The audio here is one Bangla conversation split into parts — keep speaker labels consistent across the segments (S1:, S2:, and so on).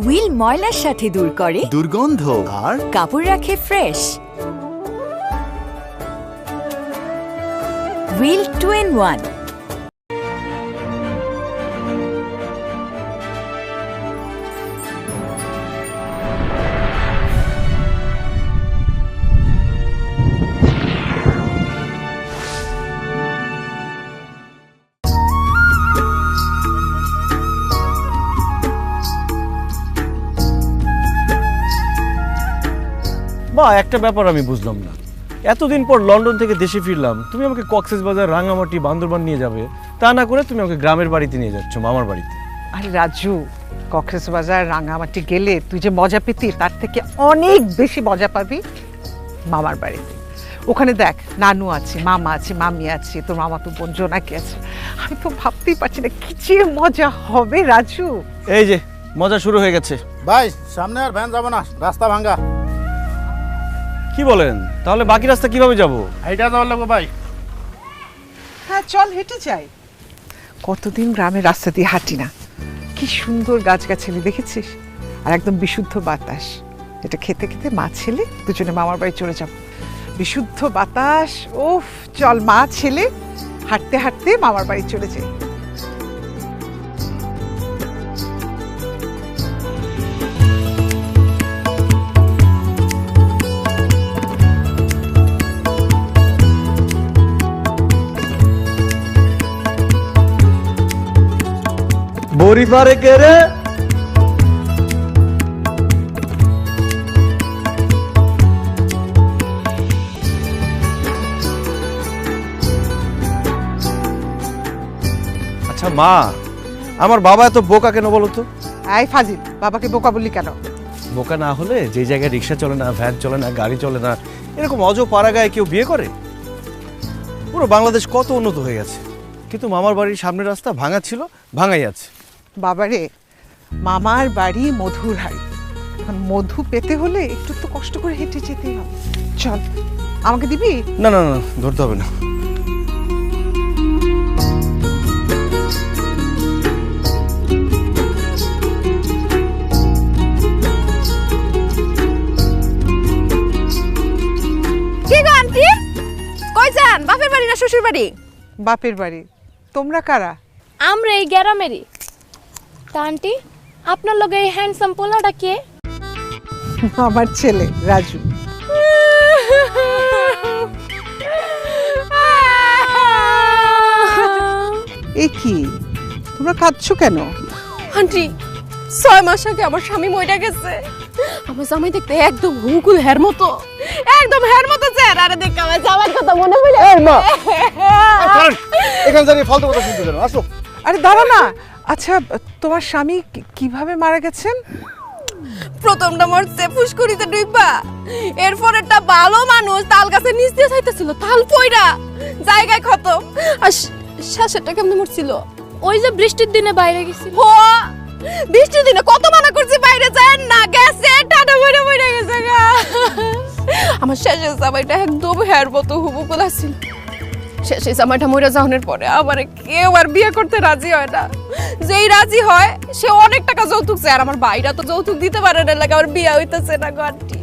S1: হুইল ময়লার সাথে দূর করে
S2: দুর্গন্ধ আর
S1: কাপড় রাখে ফ্রেশ। Wheel 2-in-1।
S3: বা একটা ব্যাপার আমি বুঝলাম না, এতদিন পর লন্ডন থেকে দেশে ফিরলাম, তুমি আমাকে কক্সবাজার, রাঙামাটি, বান্দরবান নিয়ে যাবে, তা না করে তুমি আমাকে গ্রামের বাড়িতে নিয়ে যাচ্ছ, মামার বাড়িতে।
S4: আরে রাজু, কক্সবাজার রাঙামাটি গেলে তুই যে মজা পেতি তার থেকে অনেক বেশি মজা পাবি মামার বাড়িতে। ওখানে দেখ, নানু আছে, মামা আছে, মামি আছে, তোর মামা তো বোন জোনাকি আছে। আমি তো ভাবতেই পারছি না কি যে মজা হবে রাজু।
S3: এই যে মজা শুরু হয়ে গেছে।
S5: ভাই সামনে আর ভ্যান যাবো না, রাস্তা ভাঙ্গা।
S3: কি বলেন? তাহলে বাকি রাস্তা কিভাবে যাব?
S5: এইটা যাওয়ার লাগবো ভাই।
S4: হ্যাঁ চল, হেঁটে যাই। কতদিন গ্রামের রাস্তা দিয়ে হাঁটি না। কি সুন্দর গাছগাছালি দেখেছিস, আর একদম বিশুদ্ধ বাতাস। এটা খেতে খেতে মা ছেলে দুজনে মামার বাড়ি চলে যাব। বিশুদ্ধ বাতাস, ওফ। চল মা ছেলে হাঁটতে হাঁটতে মামার বাড়ি চলে যাই।
S3: বড়ি পারে কে রে? আচ্ছা মা, আমার বাবা এত বোকা কেন বলো তো?
S4: এই ফাজিল, বাবাকে বোকা বললি কেন?
S3: বোকা না হলে যে জায়গায় রিক্সা চলে না, ভ্যান চলে না, গাড়ি চলে না, এরকম অজপাড়াগায় কেউ বিয়ে করে? পুরো বাংলাদেশ কত উন্নত হয়ে গেছে, কিন্তু মামার বাড়ির সামনের রাস্তা ভাঙা ছিল, ভাঙাই আছে।
S4: বাবারে, মামার বাড়ি মধুর হাড়ি। এখন মধু পেতে হলে একটু তো কষ্ট করে হেঁটে যেতেই হবে। চল, আমাকে দিবি?
S3: না না না, ধরতে হবে না।
S6: কি গো আন্টি, কই যান? বাপের বাড়ি না শ্বশুর বাড়ি?
S4: বাপের বাড়ি। তোমরা কারা?
S6: আমরা এই গ্রামেরই। তা আন্টি, আপনার লগে এই হ্যান্ডসাম পোলাটা কে?
S4: আমার ছেলে রাজু। এ কি, তোমরা কাঁদছো কেন?
S6: আন্টি, 6 মাস আগে আমার স্বামী মইরা গেছে। আমার জামাই দেখতে একদম হুকুল হের মতো, একদম হের মতো চেহারা। আরে দেখ, আমার জামাইর কথা মনে হইলো।
S5: এই মা, এখানে দাঁড়িয়ে ফালতু কথা শুনতে দেন, আসো।
S4: আরে দাঁড়া না। আচ্ছা, তোমার স্বামী কিভাবে মারা গেছেন?
S6: প্রথমটা মরছে ফুসকুড়িতে ডুইবা, এরপর একটা ভালো মানুষ তাল গাছের নিচ দিয়ে যাইতেছিল, তাল পইরা জায়গায় খতম। আর শেষেরটা কেমনে মরছিল? ওই যে বৃষ্টির দিনে বাইরে গেছিল। ও বৃষ্টির দিনে কত মানা করছি বাইরে যায় না, গেছে টাটা মরে মরে গেছে গা। আমার শেষের জামাইটা একদম হেয়ার মতো হুবুকুল আছিল। শেষে জামাইটা মরে যাওয়ার পরে আমার কেউ আর বিয়ে করতে রাজি হয় না। যেই রাজি হয় সে অনেক টাকা যৌতুক চায়, আর আমার ভাইরা তো যৌতুক দিতে পারে না, লাগে আমার বিয়ে হইতেছে না। গন্টি,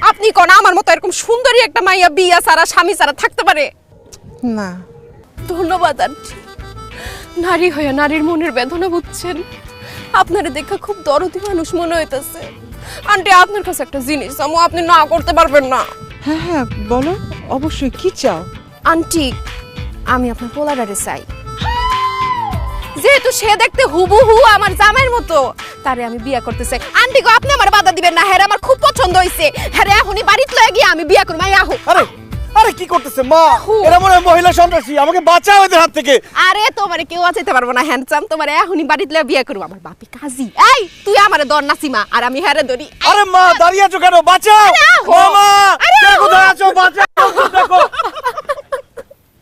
S6: আপনি কোন আমার মতো এরকম সুন্দরী একটা মাইয়া বিয়া ছাড়া, স্বামী ছাড়া থাকতে পারে
S4: না।
S6: ধন্যবাদ আন্টি, নারী হয়ে নারীর মনের বেদনা বুঝছেন। আপনারে দেখা খুব দরদি মানুষ মনে হইতেছে। আন্টি, আপনার কাছে একটা জিনিস চামু, আপনি না করতে পারবেন না?
S4: হ্যাঁ হ্যাঁ বলো, অবশ্যই। কি চাও?
S6: আন্টি, আমি আপনার পোলাডারে চাই। যেহেতু সে দেখতে হুবহু আমার জামাইয়ের মতো, তারে আমি বিয়ে করতে চাই। আন্টি গো, আপনি আমার বাধা দিবেন না। হ্যাঁ, আমার খুব পছন্দ হইছে। হ্যাঁ, এখনই বাড়িতে লয়ে গিয়ে আমি বিয়ে করব। আহো।
S3: আরে আরে কি করতেছে মা? এরা মনে হয় মহিলা সন্ত্রাসী, আমাকে বাঁচাও এদের হাত থেকে।
S6: আরে তোমারে কেউ বাঁচাইতে পারবো না হ্যান্ডসাম, তোমারে এখনই বাড়িতে লয়ে বিয়ে করব। আমার বাপি কাজী। এই তুই আমারে ধর না সীমা, আর আমি হ্যারে ধরি।
S3: আরে মা, দাঁড়িয়ে আছো কেন? বাঁচাও মামা, কে কোথায় আছো? বাঁচাও, দেখো।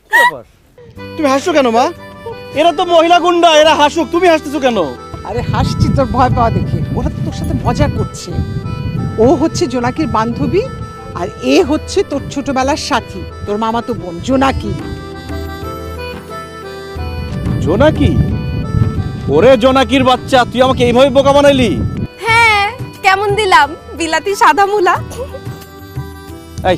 S3: কি ব্যাপার? তুমি হাসছো কেন মা? এরা তো মহিলা গুন্ডা, এরা হাসুক, তুমি হাসতেছো কেন?
S4: আরে হাসছি তোর ভয় পাওয়া দেখে। ওরা তো তোর সাথে মজা করছে। ও হচ্ছে জোনাকির বান্ধবী, আর এ হচ্ছে তোর ছোটবেলার সাথী, তোর মামাতো বোন জোনাকি।
S3: জোনাকি? ওরে জোনাকির বাচ্চা, তুই আমাকে এইভাবে বোকা বানাইলি?
S6: হ্যাঁ, কেমন দিলাম বিলাতি সাদা মুলা?
S3: এই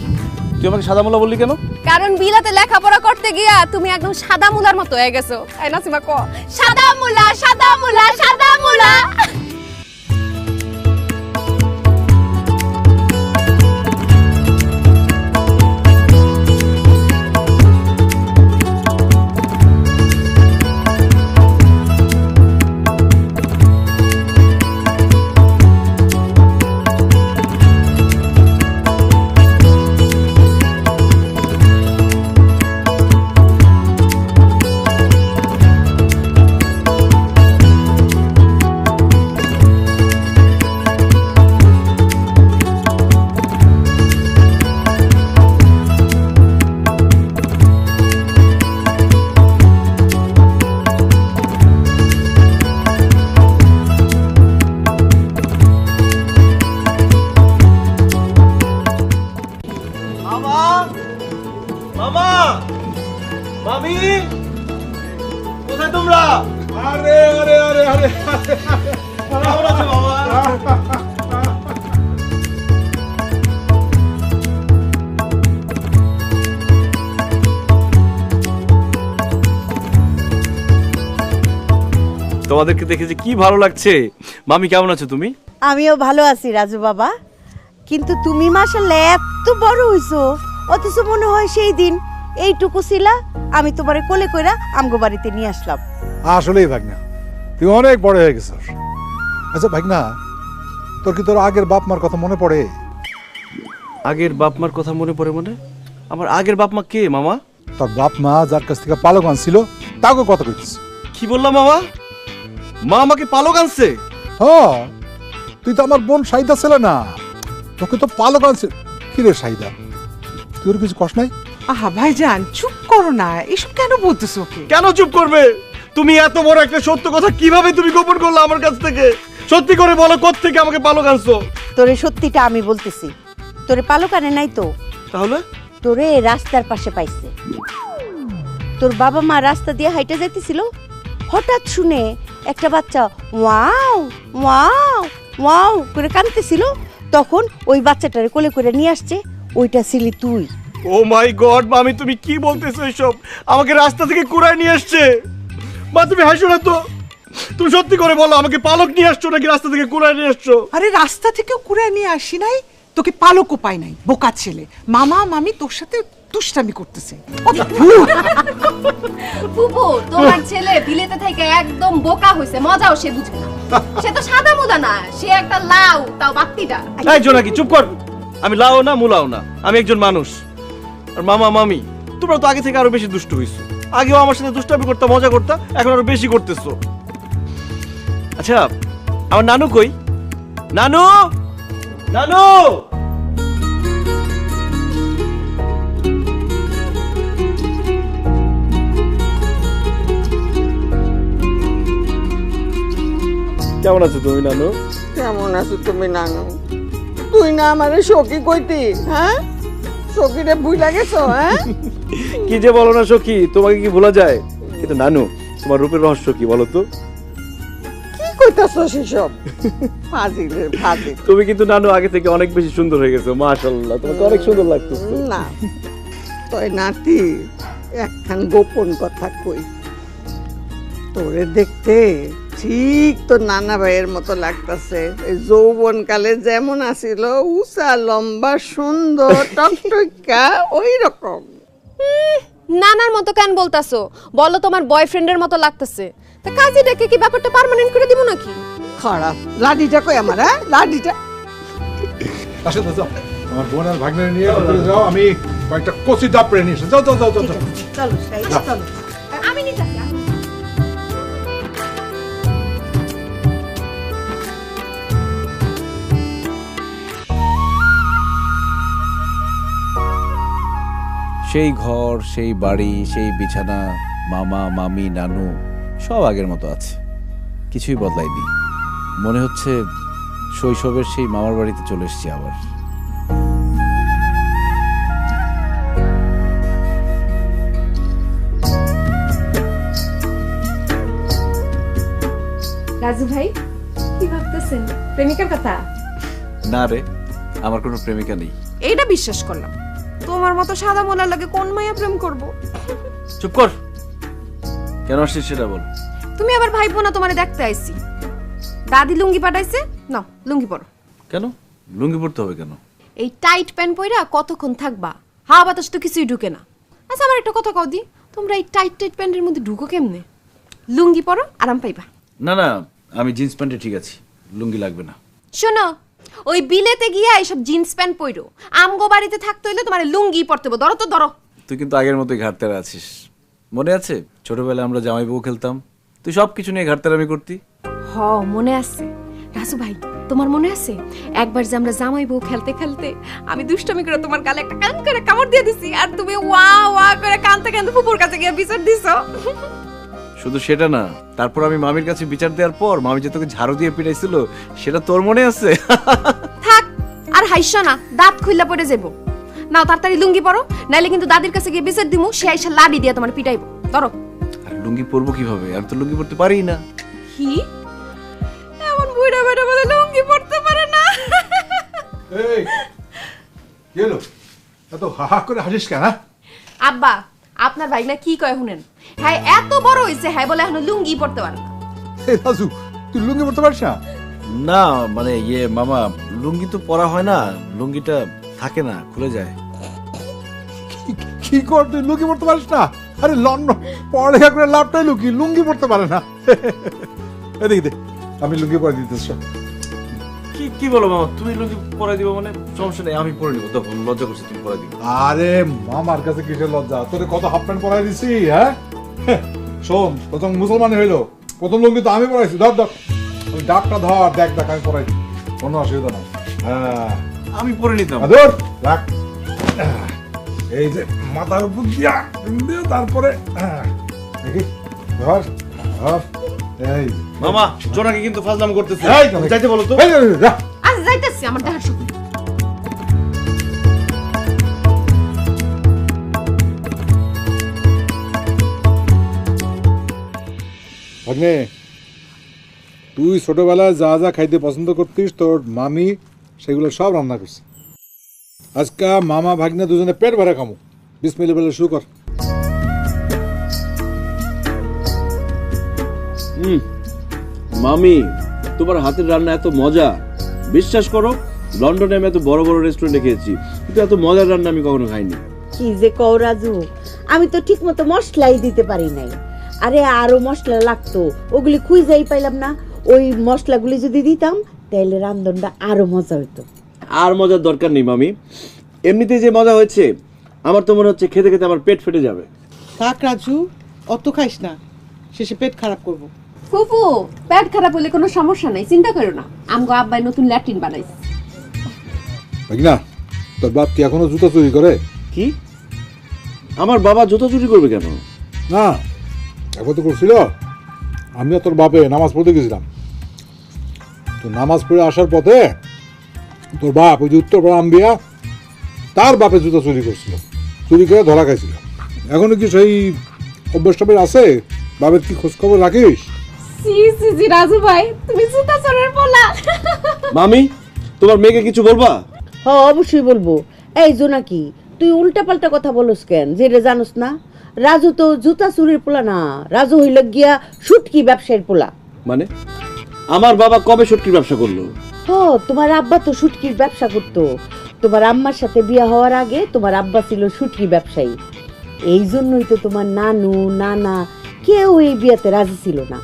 S3: তুই আমাকে সাদা মোলা বললি কেন?
S6: কারণ বিলাতে লেখাপড়া করতে গিয়া তুমি একদম সাদা মুলার মতো হয়ে গেছো। এই নাসিমা ক সাদা মুলা সাদা মুলা সাদা মুলা।
S3: মামা, মামা, মামি, কোথায় তোমরা?
S5: আরে আরে আরে আরে
S3: কেমন আছো মামা? তোমাদেরকে দেখে যে কি ভালো লাগছে। মামি কেমন আছো তুমি?
S2: আমিও ভালো আছি রাজু বাবা, কিন্তু তুমি মাশাআল্লাহ এত বড় হইছো, অথচ মনে হয় সেই দিন এইটুকু ছিলা, আমি তোমারে কোলে কইরা আমগো বাড়িতে নিয়ে আসলাম।
S7: আসলেই ভাগনা, তুই অনেক বড় হয়ে গেছিস। আচ্ছা ভাগনা, তোর কি তোর আগের বাপ মার কথা মনে পড়ে?
S3: আগের বাপ মার কথা মনে পড়ে? মানে আমার আগের বাপ মা কে মামা?
S7: তোর বাপ মা যার কাছ থেকে পালক আনছিল তাকে কথা কইছিস।
S3: কি বললাম মামা? মা আমাকে পালক আনছে?
S7: হ্যাঁ, তুই তো আমার বোন সাইদা ছিল না, তোকে তো পালক আনছে। কি রে সাইদা, তুই ওর কিছু কষ্ট নাই?
S4: আহা ভাইজান চুপ করো না, এসব কেন বলতেছো ওকে?
S3: কেন চুপ করবে? তুমি এত বড় একটা সত্য কথা কিভাবে তুমি গোপন করলে আমার কাছ থেকে? সত্যি করে বলো, কোত্থেকে আমাকে পালক আনছো?
S2: তোরে সত্যিটা আমি বলতেছি, তোরে পালক আনে নাই তো,
S3: তাহলে?
S2: তোরে রাস্তার পাশে পাইছে। তোর বাবা মা রাস্তা দিয়ে হাইটা যাইতেছিল, হঠাৎ শুনে একটা বাচ্চা ওয়াও ওয়াও ওয়াও করে কাঁদতেছিল, তখন ওই বাচ্চাটারে কোলে করে নিয়ে আসছে, ওইটা ছিলি তুই।
S3: ও মাই গড মামি, তুমি কি বলতেছো এসব? আমাকে রাস্তা থেকে কুড়ায় নিয়ে আসছে? মা তুমি হাসো না তো, তুমি সত্যি করে বলো, আমাকে পালক নিয়ে আসছো নাকি রাস্তা থেকে কুড়ায় নিয়ে আসছো?
S4: আরে রাস্তা থেকেও কুড়ে নিয়ে আসি নাই, তোকে পালকও পাই নাই, বোকা ছেলে। মামা মামি তোর সাথে দুষ্টামি করতেছে।
S6: ফুপু তোমার ছেলে বিলেতে থেকে একদম বোকা হইছে, মজাও সে বুঝে না। সে তো সাদা মুলা না, সে একটা লাউ, তাও বাত্তিটা।
S3: এই জোনাকি চুপ কর। আমি লাও না মুলাও না, আমি একজন মানুষ। আর মামা মামি তোমরা তো আগে থেকে আরো বেশি দুষ্ট হইছো। আগেও আমার সাথে দুষ্টামি করতে, মজা করতে, এখন আরো বেশি করতেছো। আচ্ছা আমার নানু কই? নানু, নানু! কেমন আছো তুমি নানু?
S8: কেমন আছো তুমি নানু? তুই না আমারে সখী কইতি, হ্যাঁ? সখীরে ভুইলা গেছো, হ্যাঁ?
S3: কি যে বলো না সখী, তোমাকে কি ভোলা যায়? কিন্তু নানু তোমার রূপের রহস্য কি বলো তো?
S8: কি কইতাছো সেসব? ফাজিলের ফাজিল।
S3: তুমি কিন্তু নানু আগে থেকে অনেক বেশি সুন্দর হয়ে গেছো, মাশাআল্লাহ, তোমাকে অনেক সুন্দর লাগতেছে।
S8: না তোর নাতি একখান গোপন কথা কই, তোরে দেখতে ঠিক তোর নানা ভাইয়ের মতো লাগতাছে। এই যৌবন কালে যেমন আছিল, উঁচা লম্বা সুন্দর টকটকা ওই রকম।
S6: নানার মতো কেন বলতাছো? বলো তোমার বয়ফ্রেন্ডের মতো লাগতেছে। তা কাজীটাকে কি ব্যাপারটা পার্মানেন্ট করে দিব নাকি?
S8: খারাপ লাডিটা কই আমার, হ্যাঁ? লাডিটা
S7: আসো তো, যাও আমার বোন আর ভাগ্নের নিয়ে ভিতরে যাও, আমি কয়েকটা কচি ডাবড়ে নিয়ে এসে। যাও যাও যাও যাও।
S2: চলো সাইদা চলো।
S6: আমি নিতাছি।
S9: সেই ঘর, সেই বাড়ি, সেই বিছানা, মামা মামি নানু সব আগের মতো আছে, কিছুই বদলায়নি। মনে হচ্ছে শৈশবের সেই মামার বাড়িতে চলে এসেছি আবার।
S6: রাজু ভাই কি ভাবতেছেন? প্রেমিকার কথা?
S9: না রে, আমার কোনো প্রেমিকা নেই।
S6: এইটা বিশ্বাস করলাম। তোমার মতো সাদা মোলার লাগে কোন মাইয়া প্রেম করব?
S9: চুপ কর, কেন আসছিস সেটা বল।
S6: তুমি আবার ভাইবো না তোমারে দেখতে আইছি। দাদি লুঙ্গি পাঠাইছে, নাও লুঙ্গি পরো।
S9: কেন লুঙ্গি পরতে হবে কেন?
S6: এই টাইট প্যান্ট পইরা কতক্ষণ থাকবা? হাওয়া বাতাস তো কিছুই ঢুকে না। আচ্ছা আমার একটা কথা কও দি, তোমরা এই টাইট টাইট প্যান্টের মধ্যে ঢুকো কেমনে? লুঙ্গি পরো, আরাম পাইবা।
S9: না না, আমি জিন্স প্যান্টে ঠিক আছি, লুঙ্গি লাগবে না।
S6: শোনো, ওই বিলেতে গিয়া এইসব জিন্স প্যান্ট পইরো, আমগো বাড়িতে থাকতে হইলে তোমার লুঙ্গি পরতে হবে। ধরো তো ধরো।
S9: তুই কিন্তু আগের মতোই ঘাটতেরা আছিস। মনে আছে ছোটবেলায় আমরা জামাই বউ খেলতাম, তুই সব কিছু নিয়ে ঘাটতেরামি করতি।
S6: হ মনে আছে রাজু ভাই, তোমার মনে আছে একবার যে আমরা জামাই বউ খেলতে খেলতে আমি দুষ্টমি করে তোমার গালে একটা কান করে কামড় দিয়ে দিছি, আর তুমি ওয়া ওয়া করে কানতে কানতে ফুপুর কাছে গিয়ে বিচার দিছো।
S9: শুধু সেটা না, তারপর আমি মামির কাছে বিচার দেওয়ার পর মামি যে তোকে ঝাড়ু দিয়ে পিটাইছিল, সেটা তোর মনে আছে?
S6: থাক আর হাইসা না, দাঁত খুইলা পড়ে যাবো। নাও তাড়াতাড়ি লুঙ্গি পরো, নাইলে কিন্তু দাদির কাছে গিয়ে বিচার দিমু, সে আইসা লাডি দিয়ে তোমার পিটাইবো। ধরো।
S9: আর লুঙ্গি পরবো কিভাবে? আমি তো লুঙ্গি পরতে পারি না।
S6: কি এমন বুড়া বেটা বলে লুঙ্গি পরতে পারে না?
S7: এই গেল এত হাহা করে হাসিস কেন?
S6: আব্বা, আপনার ভাই না কি কয় শুনেন, হ্যাঁ এত বড় হইছে, হ্যাঁ বলে এখন লুঙ্গি পরতে পারে না।
S7: এই রাজু, তুই লুঙ্গি পরতে পারিস না?
S9: না মানে মামা, লুঙ্গি তো পরা হয় না, লুঙ্গিটা থাকে না, খুলে যায়।
S7: কি কর, তুই লুঙ্গি পরতে পারিস না? আরে লন্ডন পড়ালেখা করে লাভটাই লুঙ্গি পরতে পারে না। এদিকে দে, আমি লুঙ্গি পরে দিতেছ।
S9: কি বলো মামা, তুমি লুঙ্গি পরাই দিবো মানে? সমস্যা নেই, আমি পরে নিবো। দেখো লজ্জা করছি, তুমি পরাই দিবো।
S7: আরে মামার কাছে কিসের লজ্জা? তোরে কত হাফ প্যান্ট পরাই দিছি। হ্যাঁ শোন, প্রথম মুসলমান হইলো, প্রথম লুঙ্গি তো আমি পরাইছি। ধর ধর, আমি ডাকটা ধর, দেখ দেখ আমি পরাই দিই, কোনো অসুবিধা নাই। হ্যাঁ
S9: আমি পরে নিতাম।
S7: ধর রাখ, এই যে মাথার উপর দিয়া তারপরে দেখি ধর ধর। এই
S3: মামা জোনাকি কিন্তু ফাজলাম করতেছে।
S7: এই,
S3: যাইতে বলো তো।
S7: এই, যা।
S6: আজ যাইতেছি আমার দেখার শুকুর।
S7: ভাগ্নে, তুই ছোটবেলায় যা যা খাইতে পছন্দ করতিস, তোর মামি সেগুলো সব রান্না করছে। আজকে মামা ভাগ্নে দুজনে পেট ভরে খামো। বিসমিল্লাহ বলে শুরু কর।
S9: মামি, তোমার হাতের রান্না এত মজা, বিশ্বাস করো লন্ডনে আমি এত বড় বড় রেস্টুরেন্টে খেয়েছি, কিন্তু এত মজার রান্না আমি কখনো খাইনি।
S2: কি যে কও রাজু, আমি তো ঠিক মতো মশলাই দিতে পারি নাই। আরে আরো মশলা লাগতো, ওগুলি খুঁজেই পাইলাম না। ওই মশলাগুলি যদি দিতাম তাহলে রান্ধনটা আরো মজা হইতো।
S9: আর মজার দরকার নেই মামি, এমনিতে যে মজা হয়েছে আমার তো মনে হচ্ছে খেতে খেতে আমার পেট ফেটে যাবে।
S4: থাক রাজু, অত খাইস না, শেষে পেট খারাপ করবো।
S6: ফুফু, পেট খারাপ হলে কোনো সমস্যা নাই, চিন্তা করো না। আমগো আব্বাই নতুন ল্যাট্রিন বানাইছে।
S7: ভাগনা, তোর বাপ কি এখনো জুতা চুরি করে?
S9: কি? আমার বাবা জুতো চুরি করবে কেন?
S7: না, একবার তো করছিল। আমিও তোর বাপে নামাজ পড়তে গেছিলাম, তো নামাজ পড়ে আসার পথে তোর বাপ ওই যে উত্তরপাড়া আম্বিয়া, তার বাপে জুতা চুরি করছিল, চুরি করে ধরা খাইছিল। এখনো কি সেই অভ্যাস টভ্যাস আছে? বাপের কি খোঁজ খবর রাখিস?
S6: সি সি জি রাজু ভাই, তুমি জুতা চোরের পোলা।
S9: মামি, তোমার মেয়েকে কিছু বলবা?
S2: হ্যাঁ অবশ্যই বলবো। এই জোনাকি, তুই উল্টা পাল্টা কথা বলস কেন? যেটা জানোস না, রাজু তো জুতা চুরির পোলা না, রাজু হইল গিয়া শুটকি ব্যবসায়ীর পোলা।
S9: মানে আমার বাবা কবে শুটকির ব্যবসা করলো?
S2: তোমার আব্বা তো শুটকির ব্যবসা করতো। তোমার আম্মার সাথে বিয়ে হওয়ার আগে তোমার আব্বা ছিল শুটকি ব্যবসায়ী। এই জন্যই তো তোমার নানু নানা কেউ এই বিয়েতে রাজি ছিল না।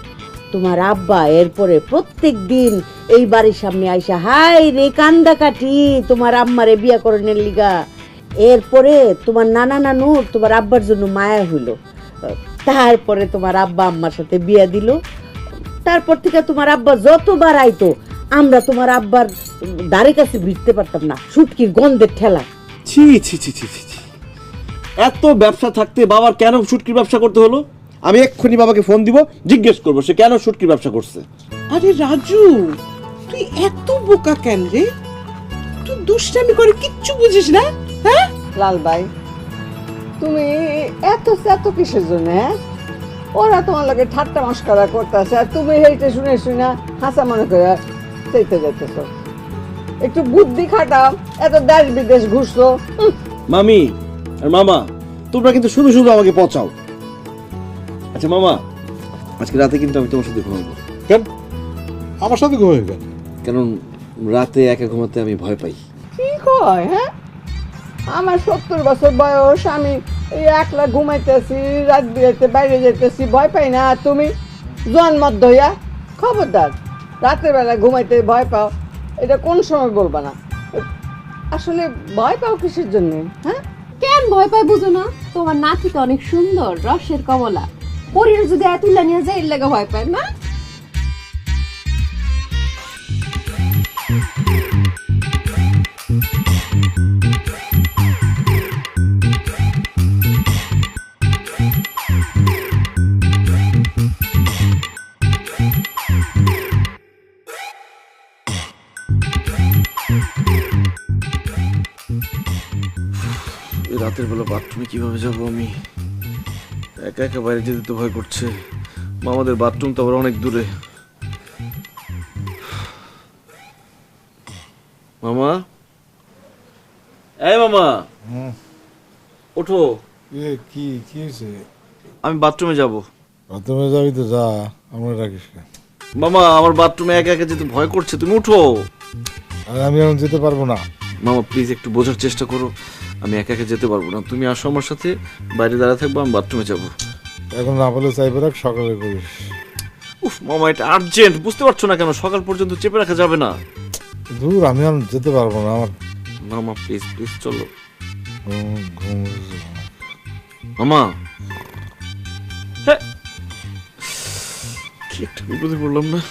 S2: তোমার আব্বা এরপরে প্রত্যেক দিন এই বাড়ির সামনে আইসা হাই রে কান্দা কাটি তোমার আম্মারে বিয়া করানোর লিগা। এরপরে তোমার নানা নানুর তোমার আব্বার জন্য মায়া হইল, তারপরে তোমার আব্বা আম্মার সাথে বিয়া দিল। তারপর থেকে তোমার আব্বা যতবার আইতো আমরা তোমার আব্বার দ্বারে কাছে ভিড়তে পারতাম না, শুটকির গন্ধের ঠেলা।
S9: ছি ছি ছি ছি ছি, এত ব্যবসা থাকতে বাবার কেন শুটকির ব্যবসা করতে হলো? আমি এক্ষুনি বাবাকে ফোন দিব, জিজ্ঞেস করবো সে কেন শুটকির ব্যবসা করছে।
S4: আরে রাজু, তুই এত বোকা কেন রে? তুই দুষ্টামি করে কিচ্ছু বুঝিস না। হ্যাঁ
S8: লাল ভাই, তুমি এত কিসের জন্য? হ্যাঁ, ওরা তোমার লাগে ঠাট্টা মস্করা করতেছে আর তুমি এইটা শুনে শুনে হাসা মনে করে চাইতে যাইতেছ। একটু বুদ্ধি খাটাও, এত দেশ বিদেশ ঘুরছো।
S3: মামি আর মামা, তোমরা কিন্তু শুধু শুধু আমাকে পচাও। আচ্ছা মামা, আজকে রাতে কিন্তু আমি তোমার সাথে ঘুমাবো।
S7: কেন আমার সাথে ঘুমিয়ে গেল?
S3: কারণ রাতে একা ঘুমাতে আমি ভয় পাই।
S8: কি কয়? হ্যাঁ, আমার 70 বছর বয়স, আমি এই একলা ঘুমাইতেছি, রাত বিরাতে বাইরে যাইতেছি, ভয় পাই না? আর তুমি জন্মত ধইয়া খবরদার, রাতের বেলা ঘুমাইতে ভয় পাও, এটা কোন সময় বলবা না। আসলে ভয় পাও কিসের জন্য? হ্যাঁ,
S6: কেন ভয় পাই বুঝো না? তোমার নাতি তো অনেক সুন্দর, রসের কমলা, পরীর যদি এতুল্লা নিয়ে যায় এর লাগে ভয় পায় না?
S3: রাতের বেলা বাথরুমে কিভাবে যাবো আমি? একা একা বাইরে যেতে তো ভয় করছে। মামাদের বাথরুম তো আবার অনেক দূরে। মামা, এই মামা, ওঠো,
S7: কি কি হয়েছে?
S3: আমি বাথরুমে যাব।
S7: বাথরুমে যাবি তো যা, আমরা রাখিস না।
S3: মামা, আমার বাথরুমে একা একা যেতে ভয় করছে, তুমি উঠো।
S7: আর আমি এখন যেতে পারবো না।
S3: মামা প্লিজ একটু বোঝার চেষ্টা করো, আমি একা একা যেতে পারবো না। তুমি আসো আমার সাথে, বাইরে দাঁড়ায় থাকবো, আমি বাথরুমে যাবো।
S7: এখন না বলে চাইবে রাখ, সকালে করিস।
S3: উফ মামা, এটা আর্জেন্ট, বুঝতে পারছো না কেন? সকাল পর্যন্ত চেপে রাখা যাবে না।
S7: দূর, আমি এখন যেতে পারবো না। আমার
S3: মামা প্লিজ প্লিজ চলো।
S7: ঘুম
S3: মামা, হ্যাঁ, কি একটা বিপদে পড়লাম না?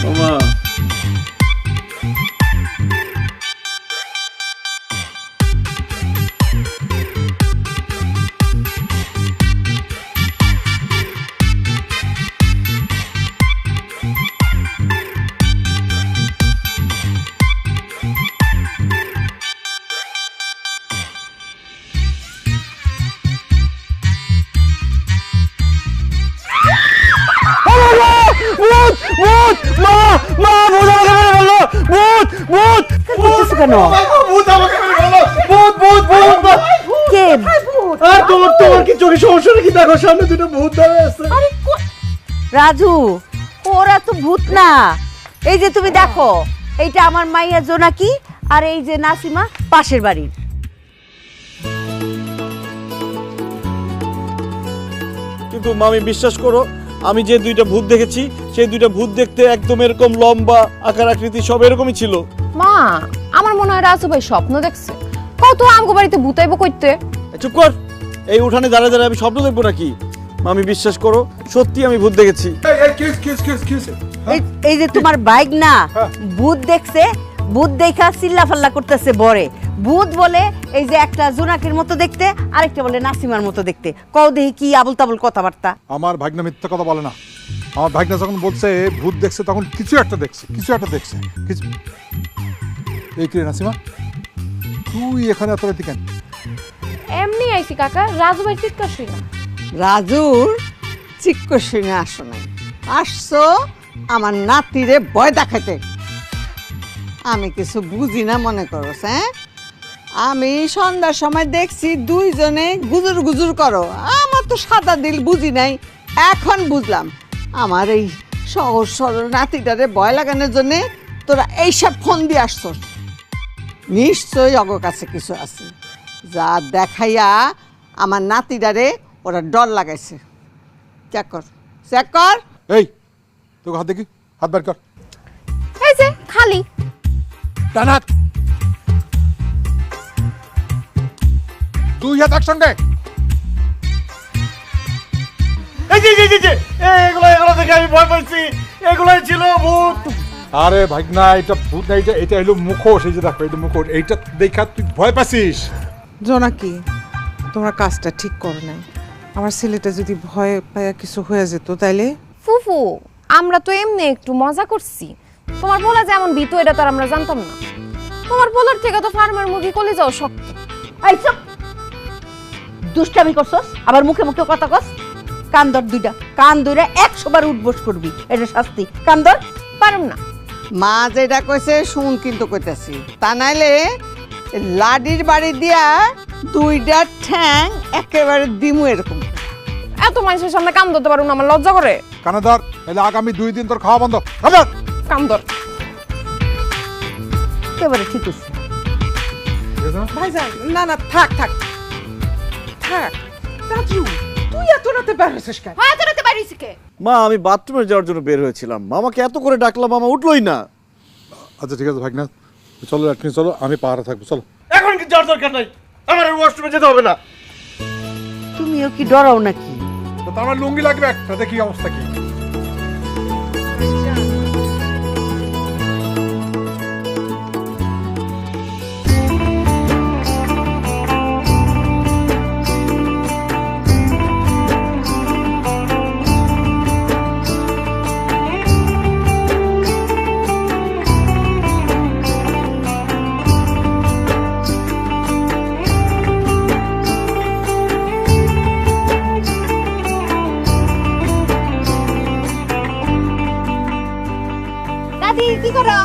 S3: মামা,
S2: কেন কে?
S3: তোমার কি চোখে সমস্যা নাকি? দেখো সামনে দুটো ভূত দাঁড়িয়ে আছে।
S2: রাজু, ওরা তো ভূত না। এই যে তুমি দেখো, এইটা আমার মাইয়া জোনাকি, আর এই যে নাসিমা পাশের বাড়ির।
S3: কিন্তু মামি বিশ্বাস করো, আমি যে দুইটা ভূত দেখেছি, সেই দুইটা ভূত দেখতে একদম এরকম লম্বা, আকার আকৃতি সব এরকমই ছিল।
S6: মা, আমার মনে হয় রাজু ভাই স্বপ্ন দেখছে। কত আমগো বাড়িতে ভূতাইবো কইতে।
S3: চুপ কর, এই উঠানে দাঁড়ায় দাঁড়ায় আমি স্বপ্ন দেখবো নাকি? মামি বিশ্বাস করো, সত্যি আমি ভূত দেখেছি।
S2: এই যে তোমার বাইক না, ভূত দেখছে, ভূত দেখা চিল্লা ফাল্লা করতেছে বরে। ভূত বলে এই যে একটা জোনাকির মতো দেখতে, আরেকটা বলে নাসিমার মতো দেখতে। কও দেখি কি আবল তাবল কথাবার্তা।
S7: আমার ভাগ্না মিথ্যা কথা বলে না। আমার ভাগ্না যখন বলছে ভূত দেখছে, তখন কিছু একটা দেখছে, কিছু একটা দেখছে। এই কি রে নাসিমা, তুই এখানে এত রাতে কেন?
S6: এমনি আইছি কাকা, রাজু ভাই চিৎকার শুই না।
S8: রাজুর চিক্ক শুনে আসো নাই, আসছো আমার নাতিরে ভয় দেখাইতে। আমি কিছু বুঝি না মনে করো? হ্যাঁ, আমি সন্ধ্যার সময় দেখছি দুইজনে গুজুর গুজুর করো। আমার তো সাদা দিল, বুঝি নাই, এখন বুঝলাম। আমার এই সহজ সরল নাতিটারে ভয় লাগানোর জন্যে তোরা এইসব ফোন দিয়ে আসছো। নিশ্চয়ই অগ কাছে কিছু আছে, যা দেখাইয়া আমার নাতিটারে ওরা ডর লাগাইছে। চেক কর, চেক কর।
S7: এই তোকে হাত দেখি, হাত বের কর।
S6: এই যে খালি
S7: ডান হাত, দুই হাত একসঙ্গে।
S3: এগুলো দেখে আমি ভয় পাইছি, এগুলাই ছিল ভূত।
S7: আরে ভাগনা, এটা ভূত না, এটা হলো মুখোশ। এই যে দেখো, এটা মুখোশ। এইটা দেখা তুই ভয় পাচ্ছিস?
S4: জোনাকি, তোমরা কাজটা ঠিক করো নাই। আমার ছেলেটা যদি ভয় পায়া কিছু হয়ে যেত তাইলে?
S6: ফুফু, আমরা তো এমনি একটু মজা করছি। তোমার পোলা যেমন ভীতু এটা তো আর আমরা জানতাম না। তোমার পোলার থেকে তো ফার্মের মুরগি কলে যাও শক্ত।
S2: এই চুপ, দুষ্টামি করছস, আবার মুখে মুখে কথা কস। কান ধর দুইটা, কান ধরে 100 বার উঠবোস করবি, এটা শাস্তি। কান ধর।
S6: পারুম না।
S8: মা যেটা কইছে শুন কিন্তু কইতাছি, তা নাইলে লাডির বাড়ি দিয়া 2টা ঠ্যাং একেবারে দিমু এরকম।
S6: এত মানুষের সামনে কাম ধরতে পারুম না, আমার লজ্জা করে।
S7: কানে ধর, তাহলে আগামী 2 দিন তোর খাওয়া বন্ধ। কানে ধর।
S6: কাম ধর।
S2: একেবারে ঠিক আছে।
S4: ভাইজান না না থাক থাক থাক। রাজু তুই এত রাতে বের হয়েছিস কেন?
S6: হয় এত রাতে বাড়িছি কে?
S3: মা আমি বাথরুমে যাওয়ার জন্য বের হয়েছিলাম, মামাকে এত করে ডাকলাম, মামা উঠলোই না।
S7: আচ্ছা ঠিক আছে ভাগনা, চলো এখনই চলো, আমি পাহাড়ে থাকবো, চলো।
S3: এখন কি যাওয়ার দরকার নাই, আমার ওয়াশরুমে যেতে হবে না।
S2: তুমিও কি ডরাও নাকি?
S7: তো আমার লুঙ্গি লাগবে একটা, দেখি অবস্থা কি।
S6: দাদি কি করো?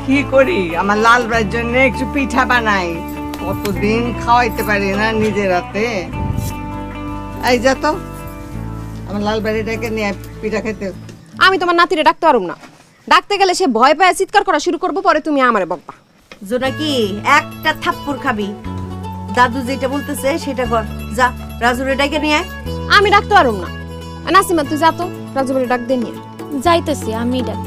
S8: কি করি, আমার লাল ভাইয়ের জন্য একটু পিঠা বানাই। কতদিন খাওয়াইতে পারি না নিজের হাতে। এই যা তো, আমার লাল বাড়িটাকে নিয়ে পিঠা খেতে।
S6: আমি তোমার নাতিরে ডাকতে পারুম না। ডাকতে গেলে সে ভয় পায় চিৎকার করা শুরু করবো, পরে তুমি আমারে বকবা।
S2: জোনাকি একটা থাপ্পড় খাবি। দাদু যেটা বলতেছে সেটা কর, যা রাজুরে ডাকে নিয়ে আয়।
S6: আমি ডাকতে পারুম না। নাসিমা তুই যা তো, রাজু বলে ডাক দে নিয়ে।
S10: যাইতেছি আমি ডাক।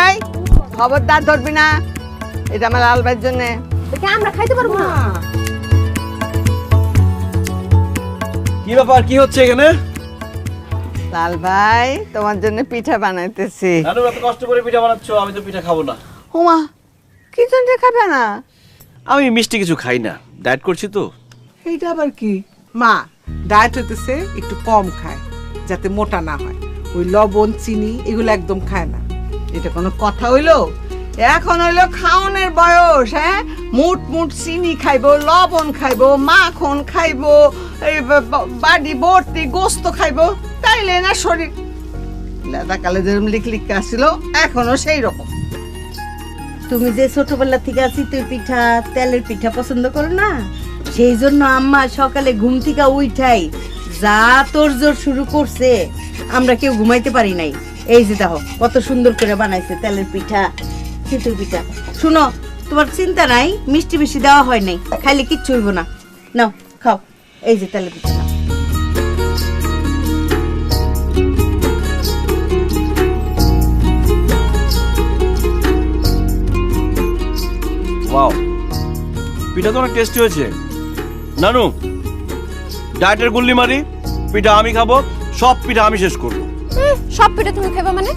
S8: এই খবরদার ধরবি না, এটা আমার লাল ভাইয়ের জন্য।
S6: দেখে আমরা খাইতে পারবো না।
S3: কি ব্যাপার, কি হচ্ছে এখানে?
S8: লাল ভাই তোমার জন্য পিঠা বানাইতেছি।
S3: নানু এত কষ্ট করে পিঠা বানাচ্ছো, আমি তো পিঠা খাবো না।
S8: হুমা কি জন্য খাবে না?
S3: আমি মিষ্টি কিছু খাই না, ডায়েট করছি তো।
S4: এইটা আবার কি? মা ডায়েট হইতেছে একটু কম খায় যাতে মোটা না হয়। ওই লবণ চিনি এগুলো একদম খায় না।
S8: এটা কোনো কথা হইলো? এখন হইলো খাওনের বয়স। হ্যাঁ, মুট মুট চিনি খাইবো, লবণ খাইবো, মাখন খাইবো, এই বাড়ি ভর্তি গোস্ত খাইবো, তাইলে না শরীর। লেদা কালে যেরকম লিক লিক আসছিল, এখনো সেই রকম।
S2: তুমি যে ছোটবেলা থেকে চিতই পিঠা, তেলের পিঠা পছন্দ করো না, সেই জন্য আম্মা সকালে ঘুম থেকে উঠাই যা তোর জোর শুরু করছে, আমরা কেউ ঘুমাইতে পারি নাই। এই যে দেখো কত সুন্দর করে বানাইছে তেলের পিঠা, চিতই পিঠা। শুনো, তোমার চিন্তা নাই, মিষ্টি বেশি দেওয়া হয় নাই, খাইলে কিচ্ছু হইব না। নাও খাও, এই যে তেলের পিঠা নাও।
S3: ওয়াও, পিঠা তো অনেক টেস্টি হয়েছে। নানু ডায়েটের গুল্লি মারি, পিঠা আমি খাবো, সব পিঠা আমি শেষ করবো।
S6: সব পিঠা তুমি খাইবা মানে?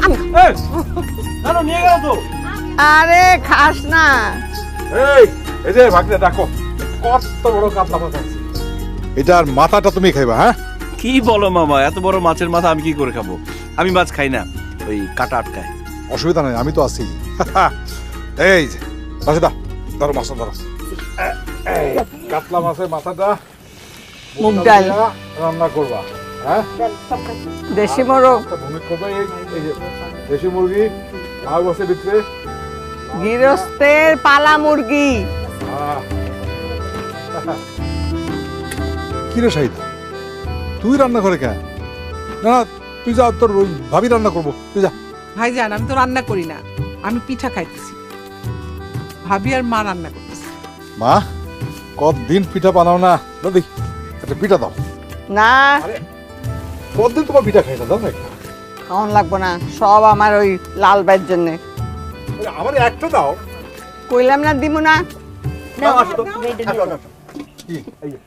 S6: আমি খাবো।
S3: নানু নিয়ে গেল তো।
S8: আরে খাস না।
S7: এই যে ভাগনা দেখো কত বড় কাতলা মাছ আছে। এটার মাথাটা তুমি খাইবা? হ্যাঁ
S3: কি বলো মামা, এত বড় মাছের মাথা আমি কি করে খাবো? আমি মাছ খাই না, ওই কাটা আটকায়।
S7: অসুবিধা নাই, আমি তো আছি। এই যে রাশেদা, ধরো মাছটা ধরো। কাতলা মাছের মাথাটা
S8: মুগ ডাল
S7: রান্না করবা। হ্যাঁ,
S8: দেশি মোরগ,
S7: ভূমি করবা। এই যে দেশি মুরগি আর বসে ভিতরে
S8: গৃহস্থের পালা মুরগি।
S7: কিরে শাহিদা, তুই রান্না করে কেন? না না, তুই যা, তোর ভাবি রান্না করবো, তুই যা।
S4: ভাইজান আমি তো রান্না করি না, আমি পিঠা খাইতেছি। ভাবি আর মা রান্না করতেছে।
S7: মা কতদিন পিঠা বানাও না, দাদি একটা পিঠা দাও।
S8: না
S7: কতদিন তোমার পিঠা খাইতে দাও না?
S8: খাওয়ান লাগবো না, সব আমার ওই লাল ভাইয়ের জন্য।
S7: আমার একটা দাও।
S8: কইলাম না দিমু না।
S2: নাও, তুমি এটা নিয়ে যাও।
S7: কি এই যে,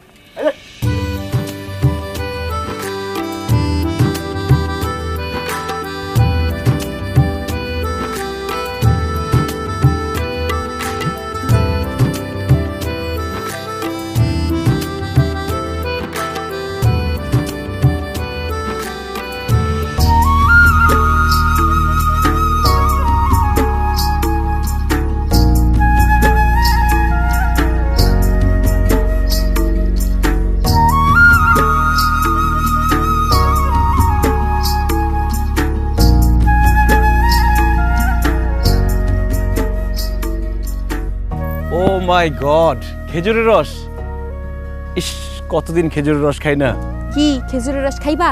S3: মাই গড, খেজুরের রস! ইস, কতদিন খেজুরের রস খাই না।
S6: কি খেজুরের রস খাইবা?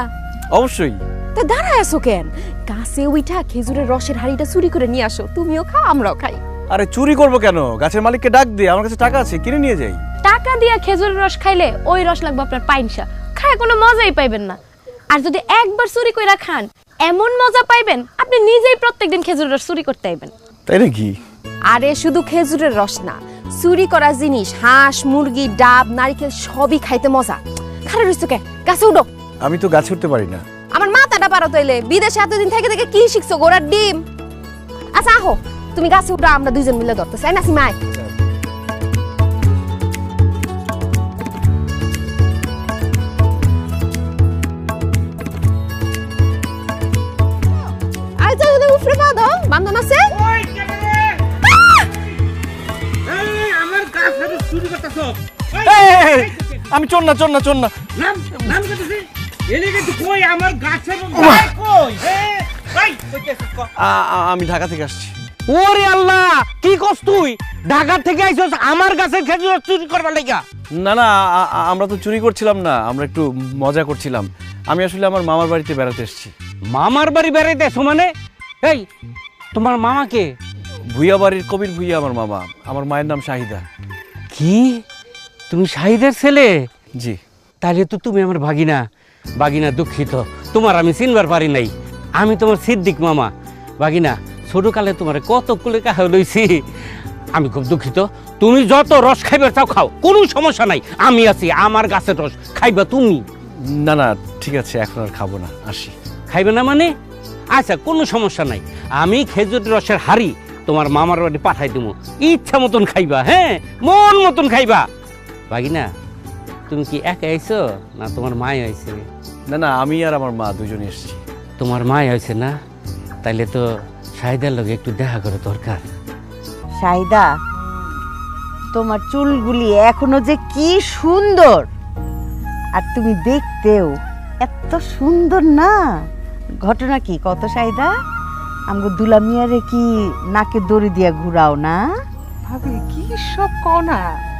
S3: অবশ্যই।
S6: তা দাঁড়ায় আছো কেন? গাছে উইঠা খেজুরের রসের হাড়িটা চুরি করে নিয়ে আসো, তুমিও খাও আমরাও খাই।
S3: আরে চুরি করবো কেন? গাছের মালিককে ডাক দিয়ে, আমার কাছে টাকা আছে, কিনে নিয়ে যাই।
S6: টাকা দিয়া খেজুরের রস খাইলে ওই রস লাগবে আপনার পাইনসা, খায় কোনো মজাই পাইবেন না। আর যদি একবার চুরি কইরা খান, এমন মজা পাইবেন আপনি নিজেই প্রত্যেকদিন খেজুরের রস চুরি করতে আইবেন।
S3: তাই নাকি?
S6: আরে শুধু খেজুরের রস না, চুরি করা জিনিস হাঁস, মুরগি, ডাব, নারকেল সবই খাইতে মজা। খারাপ রইছো কে? গাছে উঠো।
S3: আমি তো গাছে উঠতে পারি না।
S6: আমার মাথাটা পারো তাইলে, বিদেশে এতদিন থেকে থেকে কি শিখছো? গোড়ার ডিম। আচ্ছা আহো, তুমি গাছে উঠো, আমরা দুইজন মিলে ধরতে চাই না সিমাই। আচ্ছা যদি উফরে বাঁধো, বান্ধন আছে?
S3: আমি চোর না, চোর না, চোর না। আমি ঢাকা থেকে আসছি।
S10: ওরে আল্লাহ, কি করছ তুই? ঢাকা থেকে আইছস আমার গাছের খেজুর চুরি করবার লাগা?
S3: না না, আমরা তো চুরি করছিলাম না, আমরা একটু মজা করছিলাম। আমি আসলে আমার মামার বাড়িতে বেড়াতে এসেছি।
S10: মামার বাড়ি বেড়াইতে এসো মানে? এই তোমার মামা কে?
S3: ভুইয়া বাড়ির কবির ভুইয়া আমার মামা। আমার মায়ের নাম শাহিদা।
S10: কি তুমি শাহিদের ছেলে?
S3: জি।
S10: তাহলে তো তুমি আমার ভাগিনা। ভাগিনা দুঃখিত, তোমার আমি চিনবার পারি নাই। আমি তোমার সিদ্দিক মামা। ভাগিনা, ছোটকালে তোমার কত কুলে কাহ লইছি। আমি খুব দুঃখিত। তুমি যত রস খাইবার চাও খাও, কোনো সমস্যা নাই। আমি আছি, আমার গাছের রস খাইবা তুমি।
S3: না না, ঠিক আছে, এখন আর খাবো না, আসি।
S10: খাইবে না মানে? আচ্ছা, কোনো সমস্যা নাই। আমি খেজুর রসের হাড়ি তোমার মামার বাড়ি পাঠাই দেবো, ইচ্ছা মতন খাইবা। হ্যাঁ, মন মতন খাইবা। ভাগিনা, তুমি কি একা আইছো না তোমার মায় আইছে?
S3: না না, আমি আর আমার মা দুজনে এসেছি।
S10: তোমার মায় আইছে না? তাইলে তো শাহিদার লগে একটু দেখা করে দরকার।
S2: শাহিদা, তোমার চুলগুলি এখনো যে কি সুন্দর, আর তুমি দেখতেও এত সুন্দর না। ঘটনা কি কত শাহিদা? আমগো দুলা মিয়ারে কি নাকে দড়ি দিয়া ঘুরাও না?
S4: ভাবি কি সব কও না,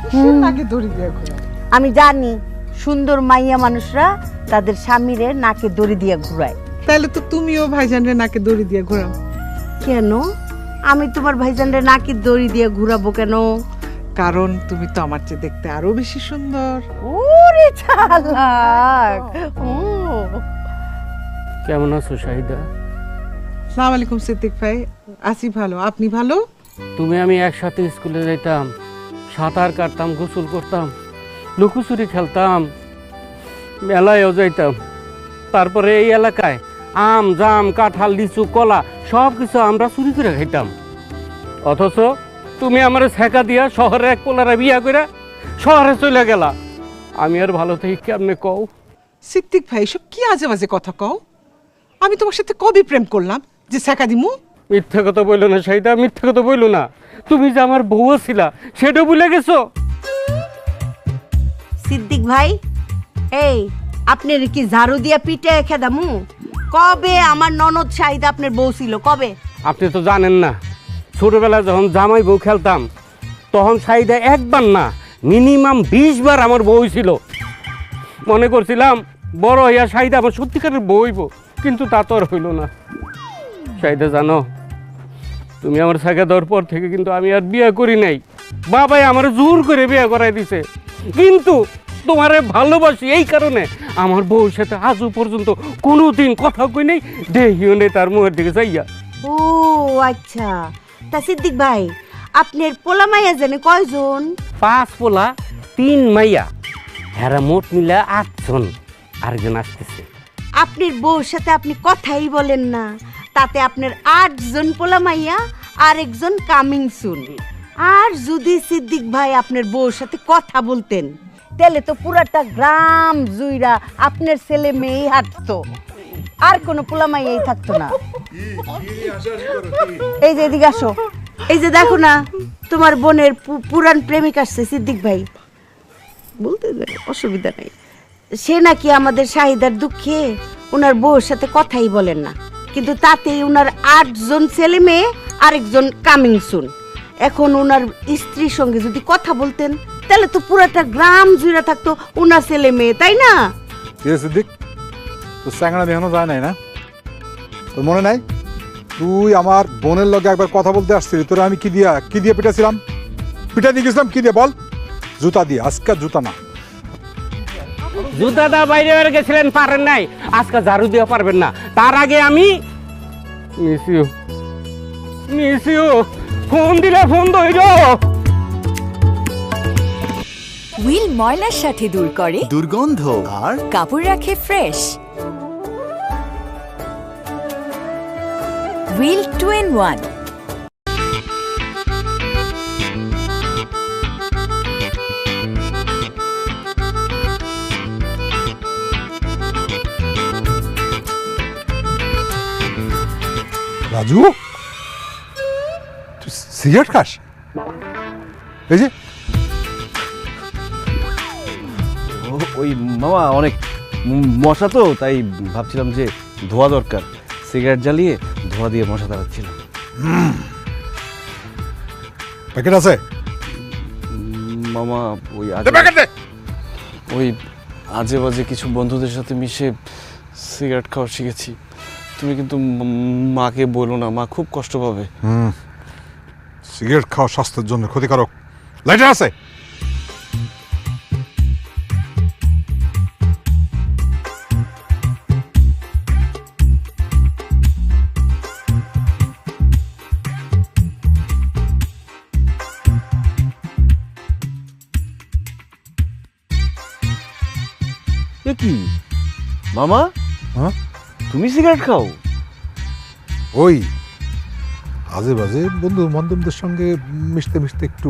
S4: কিসের নাকে দড়ি দিয়ে ঘোরা?
S2: আমি জানি সুন্দর মাইয়া মানুষরা তাদের স্বামীরে নাকে দড়ি দিয়া ঘুরায়।
S4: তাহলে তো তুমিও ভাইজানরে নাকে দড়ি দিয়ে ঘোরাও।
S2: কেন আমি তোমার ভাইজানরে নাকে দড়ি দিয়া ঘুরাবো কেন?
S4: কারণ তুমি তো আমার চেয়ে দেখতে আরো বেশি সুন্দর।
S2: ওরে চালাক! ও
S10: কেমন আছো শাহিদা?
S4: আসসালামু আলাইকুম সিদ্দিক ভাই। আছি ভালো, আপনি ভালো?
S10: তুমি আমি একসাথে স্কুলে যাইতাম, সাঁতার কাটতাম, গোসল করতাম, লুকোচুরি খেলতাম, মেলায়ও যাইতাম। তারপরে এই এলাকায় আম, জাম, কাঁঠাল, লিচু, কলা সব কিছু আমরা চুরি করে খাইতাম। অথচ তুমি আমার ছেঁকা দিয়া শহরে এক পোলারা বিয়া করে শহরে চলে গেলা। আমি আর ভালো থেকে কেমনে কও?
S4: সিদ্দিক ভাই, সব কি আজে বাজে কথা কও? আমি তোমার সাথে কবে প্রেম করলাম যে ছেঁকা দিমু?
S10: মিথ্যা কথা বললো না শাহিদা, মিথ্যা কথা বললো না। তুমি যে আমার বউ ছিলা সেটা ভুলে গেছো।
S2: সিদ্দিক ভাই, এই আপনার কি ঝাড়ু দিয়া পিঠে খেদামু? কবে আমার ননদ শাহিদা আপনার বউ ছিল? কবে?
S10: আপনি তো জানেন না, ছোটবেলায় যখন জামাই বউ খেলতাম তখন শাহিদা একবার না মিনিমাম 20 বার আমার বউ ছিল। মনে করছিলাম বড় হইয়া শাহিদা আমার সত্যিকারের বউ হইব, কিন্তু তা তো আর হইল না। শাহিদা জানো, তুমি আমার সাথে দেওয়ার পর থেকে কিন্তু আমি আর বিয়ে করি নাই। বাবাই আমার জোর করে বিয়ে করাই দিছে, কিন্তু তোমারে ভালোবাসি এই কারণে আমার বউর সাথে আজও পর্যন্ত কোনোদিন কথা কই নাই, দেখিও নেই তার মুখের দিকে যাইয়া।
S2: ও আচ্ছা, তা সিদ্দিক ভাই আপনার পোলা মাইয়া জানে কয়জন?
S10: 5 পোলা 3 মাইয়া, হেরা মোট মিলা 8 জন। আরেকজন আসতেছে।
S2: আপনার বউর সাথে আপনি কথাই বলেন না, তাতে আপনার 8 জন পোলা মাইয়া আর একজন কামিং সুন। আর যদি সিদ্দিক ভাই আপনার বউর সাথে কথা বলতেন, তাহলে তো পুরাটা গ্রাম জুইরা আপনার ছেলে মেয়েই হাঁটতো, আর কোনো পোলা মাইয়াই থাকতো না। এই যে এদিকে আসো, এই যে দেখো না, তোমার বোনের পুরান প্রেমিক আসছে সিদ্দিক ভাই। বলতে অসুবিধা নাই। সে নাকি আমাদের শাহিদার দুঃখে ওনার বউর সাথে কথাই বলেন না, কিন্তু তাতেই ওনার 8 জন ছেলে মেয়ে আরেকজন কামিং সুন। এখন ওনার স্ত্রীর সঙ্গে যদি কথা বলতেন তাহলে তো পুরাটা গ্রাম জুড়ে থাকতো ওনার ছেলে মেয়ে, তাই না?
S7: সিদ্দিক, তোর স্যাংরা দেখানো যায় নাই না? তোর মনে নাই তুই আমার বোনের লগে একবার কথা বলতে আসছিলি, তোরা আমি কি দিয়ে পিটাছিলাম? পিটা দিয়ে গেছিলাম কি দিয়ে বল? জুতা দিয়ে। আজকে জুতা না,
S10: জুতাটা বাইরে বের গেছিলেন, পারেন নাই, আজকে ঝাড়ু দিয়ে পারবেন না। তার আগে আমি মিস ইউ ফোন দিলে ফোন ধইর।
S1: হুইল ময়লার সাথে দূর করে
S11: দুর্গন্ধ আর
S1: কাপড় রাখে ফ্রেশ। Wheel 2-in-1।
S7: রাজু তুই সিগারেট খাস? এই যে
S3: ওই মামা অনেক মশা তো, তাই ভাবছিলাম যে ধোয়া দরকার, সিগারেট জ্বালিয়ে ধোয়া দিয়ে মশা তাড়াচ্ছিলাম।
S7: প্যাকেট আছে
S3: মামা ওই ওই আজে বাজে কিছু বন্ধুদের সাথে মিশে সিগারেট খাওয়া শিখেছি। তুমি কিন্তু মাকে বলো না, মা খুব কষ্ট পাবে।
S7: সিগারেট খাওয়া স্বাস্থ্যের জন্য ক্ষতিকারক। লাইটার আছে?
S3: এ কি মামা,
S7: হ্যাঁ
S3: তুমি সিগারেট খাও?
S7: ওই আজে বাজে বন্ধু বান্ধবদের সঙ্গে মিশতে মিশতে একটু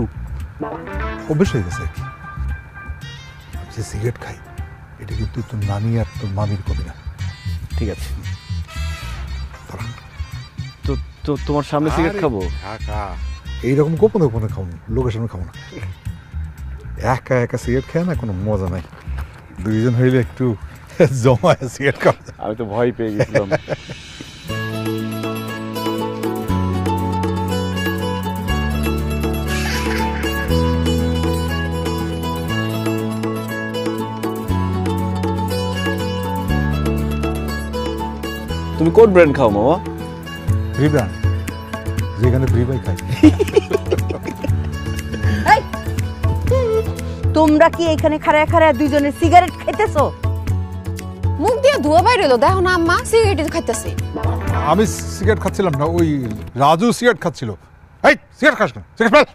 S7: অভ্যেস হয়ে গেছে আর কি। যে সিগারেট খাই এটা কিন্তু তোর নানি আর তোর মামির কবি না।
S3: ঠিক আছে, তো তো তোমার সামনে সিগারেট খাবো?
S7: এইরকম গোপনে গোপনে খাবো, লোকের সামনে খাবো না। একা একা সিগারেট খায় না কোনো মজা নাই, দুইজন হইলে একটু জমায় সিগারেট খাওয়া।
S3: আমি তো ভয় পেয়ে গেছিলাম। তুমি কোন ব্র্যান্ড খাও মামা?
S7: ফ্রি ব্র্যান্ড, যেখানে ফ্রি বাই খাই।
S2: তোমরা কি এখানে খাড়ায় খাড়ায় দুইজনে সিগারেট খাইতেছো?
S6: মুখ দিয়ে ধোয়া বাইরে এলো, দেখো না আম্মা সিগারেট খাইতেছে।
S7: আমি সিগারেট খাচ্ছিলাম না, ওই রাজু সিগারেট খাচ্ছিল। এই সিগারেট খাস না, সিগারেট ফেল।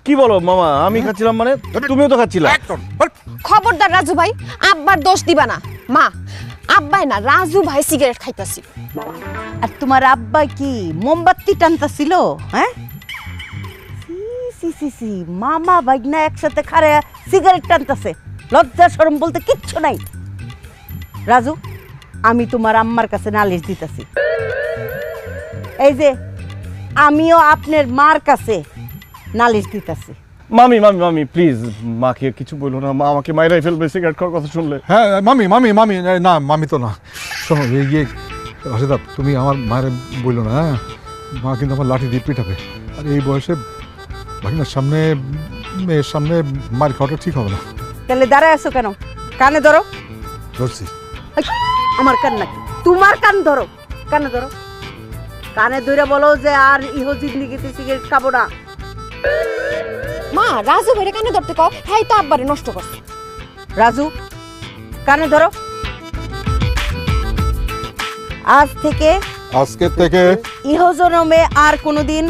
S3: কি বলো মামা, আমি খাচ্ছিলাম মানে? তুমিও তো খাচ্ছিলা।
S6: খবরদার রাজু ভাই, আব্বার দোষ দিবা না। মা, আব্বাই না, রাজু ভাই সিগারেট খাইতাছি।
S2: আর তোমার আব্বা কি মোমবাতি টানতাছিল? হ্যাঁ, সি সি সি, মামা ভাইগনা একসাথে খাড়ায় সিগারেট টানতাছে, লজ্জা শরম বলতে কিচ্ছু নাই। রাজু, আমি তোমার আম্মার কাছে নালিশ দিতেছি। এই যে আমিও আপনার মার কাছে নালিশ দিতেছি।
S3: মামি মামি মামি প্লিজ, মাকে কিছু বলো না, মা আমাকে মাইরাই ফেলবে সিগারেট খাওয়ার কথা শুনলে।
S7: হ্যাঁ মামি মামি মামি, না মামি তো না। শোনো ইয়ে রাশেদা, তুমি আমার মায়ের বললো না, হ্যাঁ মা কিন্তু আমার লাঠি দিয়ে পিটাবে। আর এই বয়সে ভাগিনার সামনে, মেয়ের সামনে মার খাওয়াটা ঠিক হবে না।
S2: তাহলে দাঁড়ায় আছো কেন? কানে ধরো।
S7: ধরছি।
S2: এই, আমার কান নাকি? তোমার কান ধরো, কানে ধরো। কানে ধরে বলো যে আর ইহো জিন্দিগিতে সিগারেট খাবো না।
S6: মা, রাজু ভাইরে কানে ধরতে কও, হ্যাঁ তো আব্বারে নষ্ট করছে।
S2: রাজু, কানে ধরো।
S7: আজকে থেকে
S2: ইহো জনমে আর কোনোদিন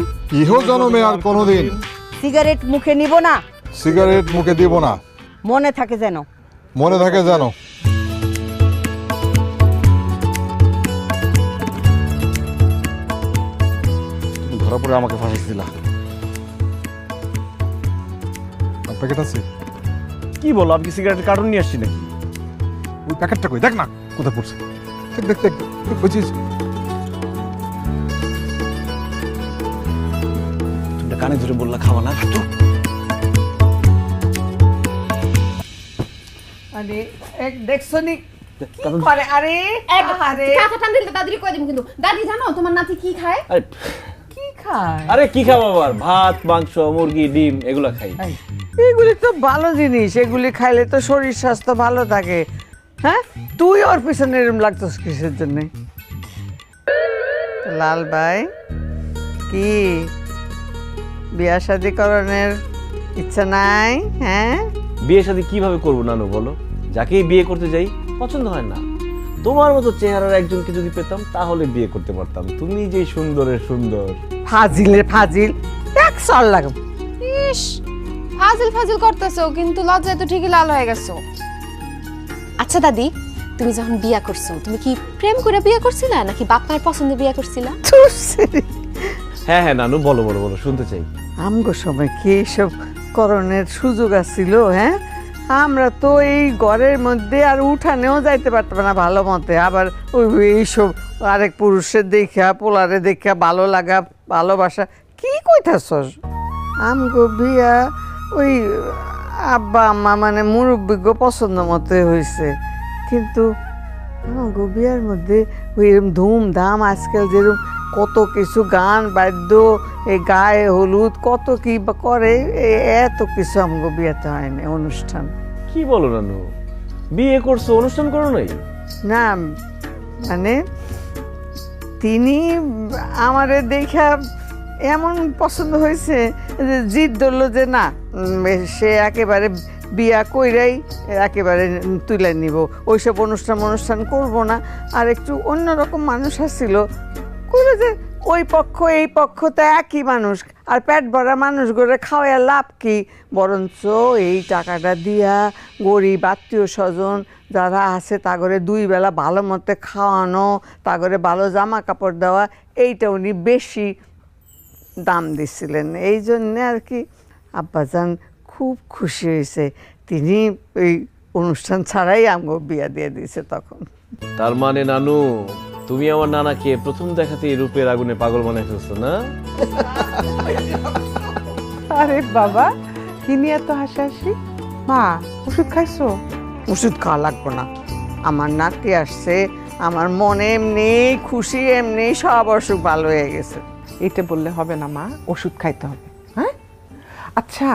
S2: সিগারেট মুখে নিব না,
S7: সিগারেট মুখে দিব না।
S2: মনে থাকে যেন।
S7: মনে থাকে জানো।
S3: তুমি ধরা পড়ে আমাকে ফাঁসাইছিলা।
S7: প্যাকেট আছে?
S3: কি বলো, আমি কি সিগারেটের কার্টুন নিয়ে আসছি নাকি?
S7: ওই প্যাকেটটা কই, দেখ না কোথায় পড়ছে। দেখ দেখ দেখ, বুঝিস?
S3: তুমি কানে ধরে বললা খাওয়া না তো।
S8: আরে এক দেখছো নি কি করে? আরে আরে
S6: কাকা টান দিলে দাদি কই দিম কিন্তু। দাদি জানো তোমার নাতি কি খায়?
S8: কি খায়?
S9: আরে কি খাবো আবার, ভাত মাংস মুরগি ডিম এগুলো খাই।
S8: এগুলি তো ভালো জিনিস, এগুলি খাইলে তো শরীর স্বাস্থ্য ভালো থাকে। হ্যাঁ, তুই ওর পিছনে এরম লাগতোস কিসের জন্য? লাল ভাই, কি বিয়া শাদী করণের ইচ্ছা নাই? হ্যাঁ,
S9: বিয়ে শাদী কিভাবে করবো নানু বলো? যাকেই বিয়ে করতে যাই পছন্দ হয় না। তোমার মতো চেহারার একজনকে যদি পেতাম তাহলে বিয়ে করতে পারতাম। তুমি যে সুন্দরের সুন্দর।
S8: ফাজিলের ফাজিল, এক চল লাগাম।
S6: ইস, ফাজিল ফাজিল করতেছো, কিন্তু লজ্জায় তো ঠিকই লাল হয়ে গেছো। আচ্ছা দাদি, তুমি যখন বিয়া করছো, তুমি কি প্রেম করে বিয়ে করছিলা নাকি বাপ মায়ের পছন্দে বিয়ে করছিলা?
S9: হ্যাঁ হ্যাঁ নানু, বলো বলো বলো, শুনতে চাই।
S8: আমগো সময় কি এইসব করণের সুযোগ আছিল? হ্যাঁ, আমরা তো এই ঘরের মধ্যে আর উঠানেও যাইতে পারতাম না ভালো মতে। আবার ওই এইসব আরেক পুরুষের দেখা, পোলারে দেখা ভালো লাগা, ভালোবাসা, কি কইতাছস? আমগো বিয়া ওই আব্বা আম্মা মানে মুরব্বিজ্ঞ পছন্দ মতো হয়েছে। কিন্তু আমগো বিয়ার মধ্যে ওই এরকম ধুমধাম, আজকাল যেরকম কত কিছু গান বাদ্য, এই গায়ে হলুদ কত কি করে, এত কিছু আমগো বিয়েতে হয় না অনুষ্ঠান।
S9: কি বলো নানু, বিয়ে করছো অনুষ্ঠান করো নাই?
S8: না মানে তিনি আমারে দেখা এমন পছন্দ হয়েছে যে জিদ ধরলো যে না, সে একেবারে বিয়া কইরাই একেবারে তুলে নিব, ওইসব অনুষ্ঠান করব না। আর একটু অন্যরকম মানুষ আসছিল, কইলো যে ওই পক্ষ এই পক্ষ তো একই মানুষ, আর পেট ভরা মানুষ গড়ে খাওয়ার লাভ কি? বরঞ্চ এই টাকাটা দিয়া গরিব আত্মীয় স্বজন যারা আছে তাগরে 2 বেলা ভালো মতো খাওয়ানো, তাগরে ভালো জামা কাপড় দেওয়া, এইটা উনি বেশি দাম দিছিলেন। এই জন্যে আর কি আব্বাজান খুব খুশি হয়েছে। তিনি এই অনুষ্ঠান ছাড়াই আমগো বিয়া দিয়ে দিয়েছে তখন।
S9: তার মানে নানু, তুমি আমার নানাকে প্রথম দেখাতেই রূপের আগুনে পাগল বানাই ফেলছো না?
S4: আরে বাবা, কি নিয়ে এত হাসাহাসি? মা, ওষুধ খাইছো?
S8: ওষুধ খাওয়া লাগবো না, আমার নাতি আসছে, আমার মনে এমনি খুশি, এমনি সব অসুখ ভালো হয়ে গেছে।
S4: এটা বললে হবে না মা, ওষুধ খাইতে হবে। হ্যাঁ, আচ্ছা,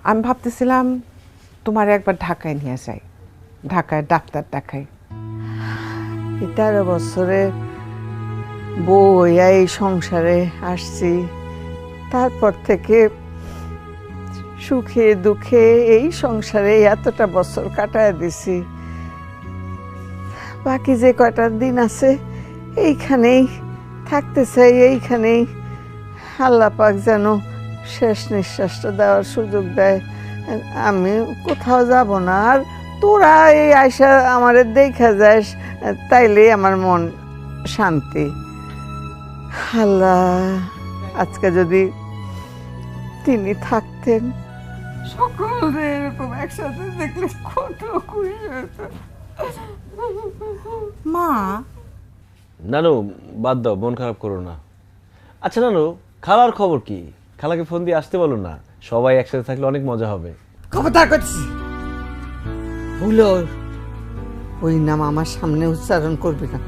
S4: আমি ভাবতেছিলাম তোমার একবার ঢাকায় নিয়ে যাই, ঢাকায় ডাক্তার দেখাই।
S8: 13 বছরে বউ হইয়া এই সংসারে আসছি, তারপর থেকে সুখে দুঃখে এই সংসারে এতটা বছর কাটায় দিছি। বাকি যে কয়টা দিন আছে এইখানেই থাকতে চাই, এইখানেই আল্লাহ পাক যেন শেষ নিঃশ্বাসটা দেওয়ার সুযোগ দেয়। আমি কোথাও যাব না। আর তোরা এই আয়সা আমারে দেখা যাস, তাইলে আমার মন শান্তি। আল্লাহ, আজকে যদি তিনি থাকতেন, সকলে এরকম একসাথে দেখলে কত খুশি হতো।
S4: মা,
S9: নানু বাদ দাও, মন খারাপ করো না। আচ্ছা নানু, খালার খবর কি? খালাকে ফোন দিয়ে আসতে বলো না, সবাই একসাথে থাকলে অনেক মজা হবে।
S8: খবরদার করছি, ভুলো ওই নাম আমার সামনে উচ্চারণ করবি না।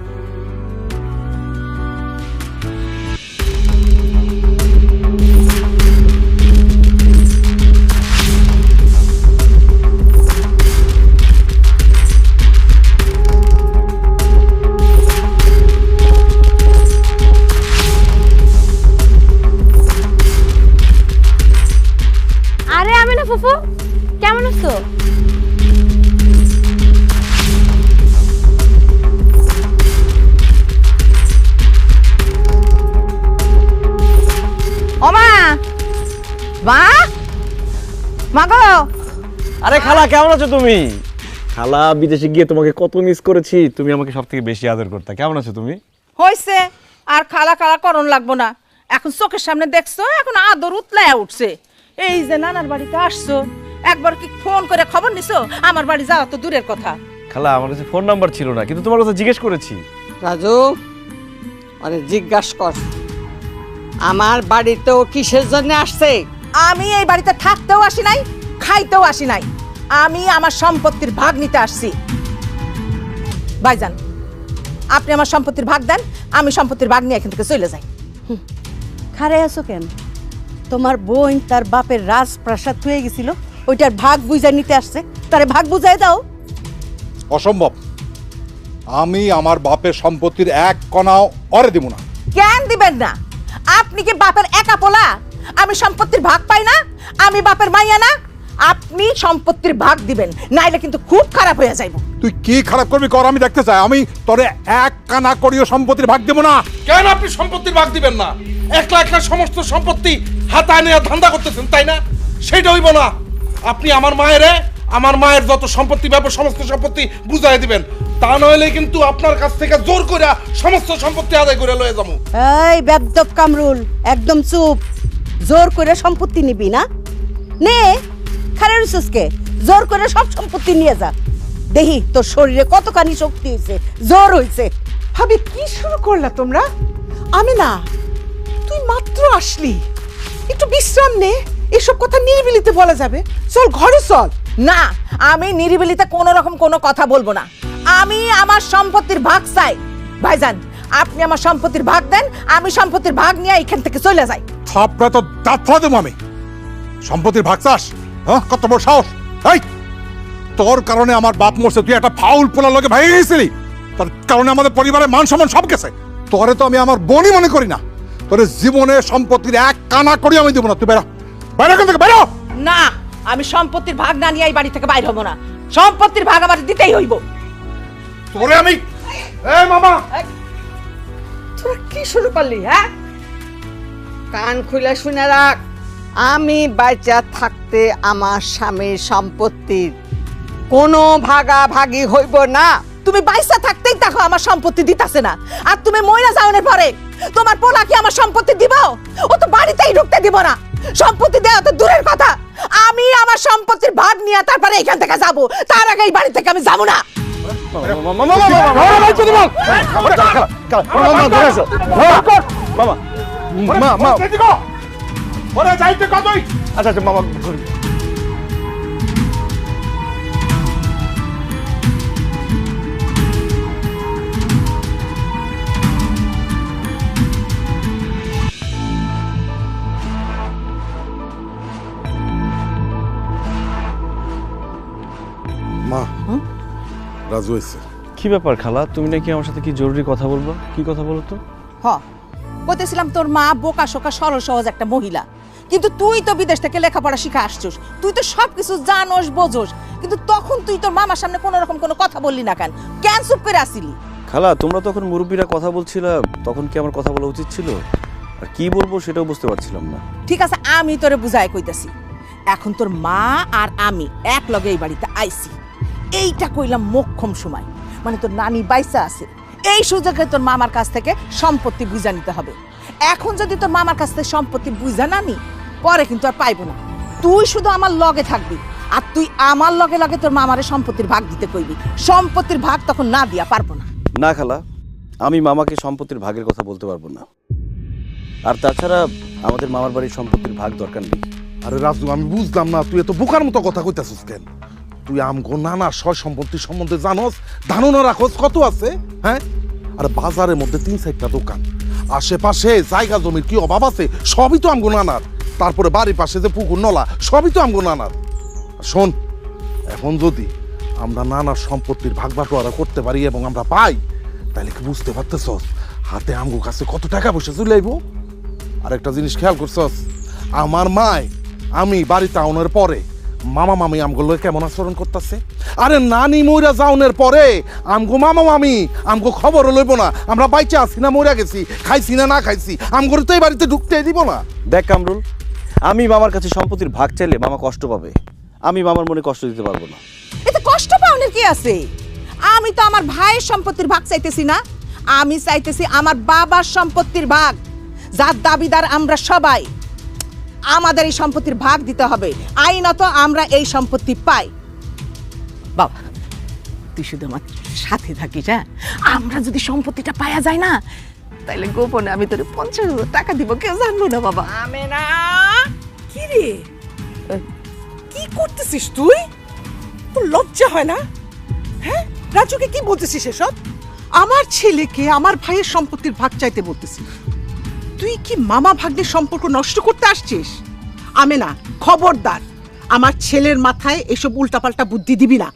S6: আরে আমি না ফুফু, কেমন আছো?
S2: ওমা, মা, মা গো।
S3: আরে খালা, কেমন আছো তুমি? খালা, বিদেশে গিয়ে তোমাকে কত মিস করেছি। তুমি আমাকে সব থেকে বেশি আদর করতে। কেমন আছো তুমি?
S11: হয়েছে, আর খালা খালা করণ লাগবো না। এখন চোখের সামনে দেখছো, এখন আদর উতলায় উঠছে। এই যে নানার বাড়িতে আসছো, একবার কি ফোন করে খবর নিছো? আমার বাড়ি যাওয়া তো দূরের কথা।
S3: খালা, আমার কাছে ফোন নাম্বার ছিল না, কিন্তু তোমার কথা জিজ্ঞেস করেছি।
S8: রাজু, আরে জিজ্ঞাসা কর আমার বাড়িতেও কিসের জন্য আসছে?
S11: আমি এই বাড়িতে থাকতেও আসি নাই, খাইতেও আসি নাই। আমি আমার সম্পত্তির ভাগ নিতে আসছি। ভাইজান, আপনি আমার সম্পত্তির ভাগ দেন, আমি সম্পত্তির ভাগ নিয়ে এখান থেকে চলে যাই।
S2: খারে আছো কেন? তোমার বোন তার বাপের রাজপ্রাসাদ হয়ে গেছিল, ওইটার ভাগ বুঝাই নিতে আসছে, তারে ভাগ বুঝাই দাও।
S7: অসম্ভব। আমি আমার বাপের সম্পত্তির এক কণাও অরে দিব না।
S11: কেন দিবেন না? আপনি কি বাপের একা পোলা? আমি সম্পত্তির ভাগ পাই না? আমি বাপের মাইয়া না? আপনি সম্পত্তির ভাগ দিবেন, নাইলে কিন্তু খুব খারাপ হয়ে যাইব।
S7: তুই কি খারাপ করবি কর, আমি দেখতে চাই। আমি তোরে এক কানা করিও সম্পত্তির ভাগ দেব না।
S5: কেন আপনি সম্পত্তির ভাগ দিবেন না? একলা একলা সমস্ত সম্পত্তি হাতায় নিয়ে ধান্দা করতেছেন, তাই না? সেটা হইব না। আপনি আমার মায়ের যত সম্পত্তি ব্যাপার সমস্ত সম্পত্তি বুঝাই দিবেন, তা নইলে কিন্তু আপনার কাছ থেকে জোর করে সমস্ত সম্পত্তি আদায় করে লয়ে যাবো।
S2: এই বেদব কামরুল, একদম চুপ। জোর করে সম্পত্তি নিবি না? নে, খারে রইছসকে, জোর করে সব সম্পত্তি নিয়ে যা। দেখি তোর শরীরে কতখানি শক্তি হইছে, জোর হইছে।
S4: ভাবি কি শুরু করলা তোমরা? আমি না, তুই মাত্র আসলি, একটু বিশ্রাম নে, এসব কথা নিরিবিলিতে বলা যাবে। চল ঘরে চল।
S11: না, আমি নিরিবিলিতে কোনো রকম কোনো কথা বলবো না। আমি আমার সম্পত্তির ভাগ চাই। ভাইজান, আপনি আমার সম্পত্তির ভাগ দেন, আমি সম্পত্তির ভাগ নিয়ে এখান থেকে চলে যাই।
S7: থাপড়া তো দাঁত ফলা দেবো আমি। সম্পত্তির ভাগ চাস? হ্যাঁ, কত বড় সাহস! এই, তোর কারণে আমার বাপ মরছে, তুই একটা ফাউল পোলার লগে ভাই গেছিলি, তার কারণে আমাদের পরিবারের মান সম্মান সব গেছে। তোরে তো আমি আমার বোনই মনে করি না। তোর জীবনে সম্পত্তির এক কানা করি আমি দেবো না। তুই বেরো, বাইরে এখান থেকে বেরো।
S11: না, আমি সম্পত্তির ভাগ না নিয়ে এই বাড়ি থেকে বাইর হবো না। সম্পত্তির ভাগ আমার দিতেই হইব।
S5: তোরে আমি এই মামা,
S11: তোরা কি শুরু করলি? হ্যাঁ,
S8: কান খুলে শুনে রাখ, আমি বাচ্চা থাকতে আমার স্বামীর সম্পত্তির কোনো ভাগাভাগি হইব না।
S11: তুমি বাইসা থাকতেই দেখো আমার সম্পত্তি দিতাছে না, আর তুমি মইরা যাওনের পরে তোমার পোলা কি আমার সম্পত্তি দিব? ও তো বাড়িতেই ঢুকতে দিব না। সম্পত্তি দেওয়া তো দূরের কথা, আমি আমার সম্পত্তির ভাগ নিয়ে তারপরে এখান থেকে যাব। তার আগে এই বাড়ি থেকে আমি যাব না।
S3: আচ্ছা আচ্ছা মামা,
S7: মা, রাজু হয়েছে।
S3: কি ব্যাপার খালা, তুমি নাকি আমার সাথে কি জরুরি কথা বলবো? কি কথা বলো তো?
S11: বলতেছিলাম তোর মা বোকা শোকা সরল সহজ একটা মহিলা, কিন্তু তুই তো বিদেশ থেকে লেখাপড়া শিখে আসছিস, তুই তো সবকিছু জানোস বোঝোস, কিন্তু তখন তুই তোর মামার সামনে কোনো রকম কোনো কথা বললি না কেন? কেন চুপ করে আসিলি?
S3: খালা, তোমরা তখন মুরব্বীরা কথা বলছিলা, তখন কি আমার কথা বলা উচিত ছিল? আর কি বলবো সেটাও বুঝতে পারছিলাম না।
S11: ঠিক আছে, আমি তোরে বুঝাই কইতাছি। এখন তোর মা আর আমি এক লগে এই বাড়িতে আইছি, এইটা কইলাম মোক্ষম সময়, মানে তোর নানি বাইসা আছে, এই সুযোগে তোর মামার কাছ থেকে সম্পত্তি বুঝা নিতে হবে। এখন যদি তোর মামার কাছ থেকে সম্পত্তি বুঝা না নি, পরে কিন্তু আর পাইবো না। তুই শুধু আমার লগে থাকবি, আর তুই আমার লগে লগে তোর মামারে সম্পত্তির ভাগ দিতে কইবি। সম্পত্তির ভাগ তখন না দিয়া পারবো না।
S3: না খালা, আমি মামাকে সম্পত্তির ভাগের কথা বলতে পারবো না। আর তাছাড়া আমাদের মামার বাড়ির সম্পত্তির ভাগ দরকার নেই।
S5: আরে রাজু, আমি বুঝলাম না তুই এত বোকার মতো কথা কইতাছিস কেন? তুই আমগো নানা সয় সম্পত্তি সম্বন্ধে জানোস, ধারণা রাখোস কত আছে? হ্যাঁ, আরে বাজারের মধ্যে 3-4টা দোকান, আশেপাশে জায়গা জমির কি অভাব আছে? সবই তো আমগো নানার। তারপরে বাড়ির পাশে যে পুকুর নলা, সবই তো আমগো নানার। শোন, এখন যদি আমরা নানার সম্পত্তির ভাগ বাটোয়ারা করতে পারি এবং আমরা পাই, তাহলে কি বুঝতে পারতেছস হাতে আমগো কাছে কত টাকা পয়সা চলে আইব? আর একটা জিনিস খেয়াল করছস, আমার মায় আমি বাড়িতে আউনের পরে মামা মামি আমগুলো কেমন আচরণ করতেছে? আরে নানি মইরা যাওনের পরে আমগো মামা মামি আমগো খবর লইব না আমরা বাইচে আছি না মইরা গেছি, খাইছি না না খাইছি, আমগো তো এই বাড়িতে ঢুকতে দিব না।
S3: দেখ কামরুল, আমি মামার কাছে সম্পত্তির ভাগ চাইলে মামা কষ্ট পাবে, আমি মামার মনে কষ্ট দিতে পারবো না।
S11: এতে কষ্ট পাওয়ার কি আছে? আমি তো আমার ভাইয়ের সম্পত্তির ভাগ চাইতেছি না, আমি চাইতেছি আমার বাবার সম্পত্তির ভাগ, যার দাবিদার আমরা সবাই। আমাদের এই সম্পত্তির ভাগ দিতে হবে, আইনত আমরা এই সম্পত্তি পাই। বাবা, তুই শুধু আমার সাথে থাকিস, হ্যাঁ? আমরা যদি সম্পত্তিটা পাওয়া যায় না, তাহলে গোপনে আমি তোর 50,000 টাকা দিব, কেউ জানবো না। বাবা,
S4: আমি না। কি রে, কি করতেছিস তুই? তোর লজ্জা হয় না? হ্যাঁ, রাজুকে কি বলতেছিস এসব? আমার ছেলেকে আমার ভাইয়ের সম্পত্তির ভাগ চাইতে বলতেছিস? তুই কি মামা ভাগ্নের সম্পর্ক নষ্ট করতে আসছিস? আমেনা, খবরদার, আমার ছেলের মাথায় এসব উল্টাপাল্টা বুদ্ধি দিবি না।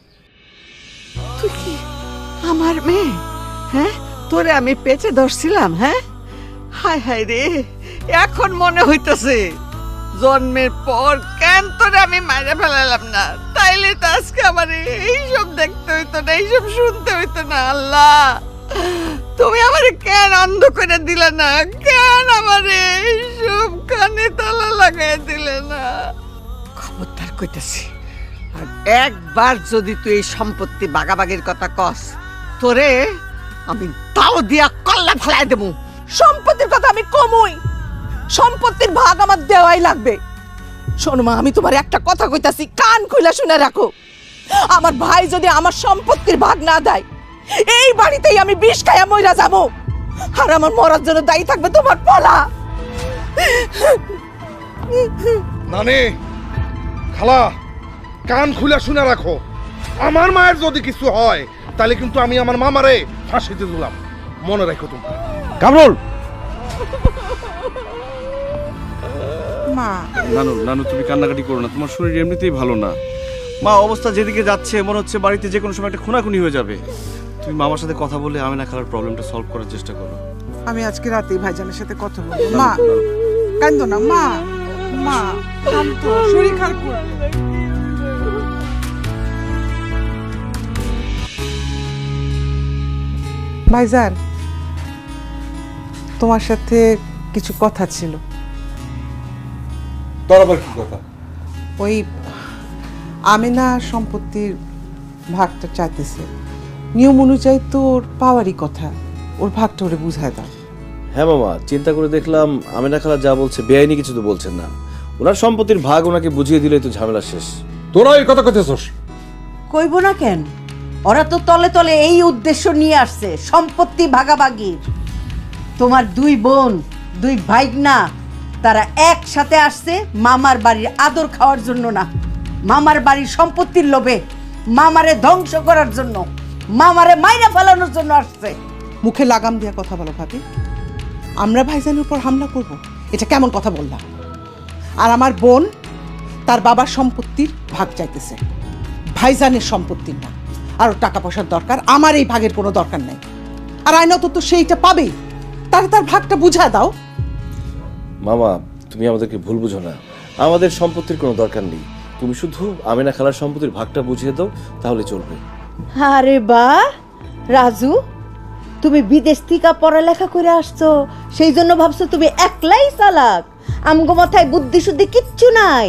S8: তুই কি আমার মেয়ে? হ্যাঁ, তোরে আমি পেঁচে ধরছিলাম। হ্যাঁ, হায় হায় রে, এখন মনে হইতেছে জন্মের পর কেন তোরে আমি মারা ফেলালাম না, তাইলে তো আজকে আমার এইসব দেখতে হইতো না, এইসব শুনতে হইতো না। আল্লাহ, তুমি আমারে কেন অন্ধ করে দিলে না? কেন আমারে এইসব কানে তালা লাগাই দিলে না? খবরদার কইতাছি, আর একবার যদি তুই এই সম্পত্তি বাগাবাগির কথা কস, তোরে আমি তাও দিয়া কল্লা ফেলাই দেবো।
S11: সম্পত্তির কথা আমি কমই, সম্পত্তির ভাগ আমার দেওয়াই লাগবে। শোনো মা, আমি তোমার একটা কথা কইতাছি, কান খুলে শুনে রাখো। আমার ভাই যদি আমার সম্পত্তির ভাগ না দেয়, এই বাড়িতেই আমি বিষ খাইয়া মইরা যাবো, আর আমার মরার জন্য দায়ী থাকবে তোমার পোলা।
S5: নানি, খালা, কান খুলে শুনে রাখো। আমার মায়ের যদি কিছু হয় তাহলে কিন্তু আমি আমার মামারে ফাঁসিতে দিলাম, মনে রাখো তোমরা।
S3: কামরুল,
S4: মা,
S12: নানু নানু তুমি কান্নাকাটি করো না, তোমার শরীর এমনিতেই ভালো না।
S3: মা অবস্থা যেদিকে যাচ্ছে মনে হচ্ছে বাড়িতে যে কোনো সময় একটা খুনাখুনি হয়ে যাবে। তুমি মামার সাথে কথা বলে আমেনা খালার প্রবলেমটা সলভ করার চেষ্টা করো।
S4: আমি আজকে রাতেই ভাইজানের সাথে কথা বলবো। মা, কান্দো না মা, মা শান্ত, শরীর খারাপ করবে। ভাইজান, তোমার সাথে কিছু কথা ছিল।
S7: তোর আবার কি কথা?
S4: ওই আমেনা সম্পত্তির ভাগটা চাইতেছে, নিয়ম অনুযায়ী তোর পাওয়ারই কথা, ওর ভাগটা ওরে বুঝায় দাও।
S9: হ্যাঁ মামা, চিন্তা করে দেখলাম আমেনা খালা যা বলছে বেআইনি কিছু তো বলছেন না। ওনার সম্পত্তির ভাগ ওনাকে বুঝিয়ে দিলেই তো ঝামেলা শেষ।
S7: তোরা এই কথা কইতেছস?
S2: কইব না কেন? ওরা তো তলে তলে এই উদ্দেশ্য নিয়ে আসছে, সম্পত্তি ভাগাভাগির। তোমার দুই বোন, দুই ভাইগনা, তারা একসাথে আসছে মামার বাড়ির আদর খাওয়ার জন্য না, মামার বাড়ির সম্পত্তির লোভে, মামারে ধ্বংস করার জন্য, মামারে মাইরা ফেলানোর জন্য আসছে।
S4: মুখে লাগাম দিয়া কথা বলো ভাবি। আমরা ভাইজানের উপর হামলা করব, এটা কেমন কথা বললাম? আর আমার বোন তার বাবার সম্পত্তির ভাগ চাইতেছে, ভাইজানের সম্পত্তির না। আরও টাকা পয়সার দরকার, আমার এই ভাগের কোনো দরকার নাই। আর আইনত তো সেইটা পাবেই, তার তার ভাগটা বুঝা দাও।
S9: মামা, তুমি আমাদেরকে ভুল বুঝো না, আমাদের সম্পত্তির কোনো দরকার নেই। তুমি শুধু আমেনা খালার সম্পত্তির ভাগটা বুঝিয়ে দাও, তাহলে চলবে।
S2: আরে বাহ রাজু, তুমি বিদেশ থেকে পড়ালেখা করে আসছো, সেই জন্য ভাবছো তুমি একলাই চালাক, আমগো মাথায় বুদ্ধি শুদ্ধি কিচ্ছু নাই।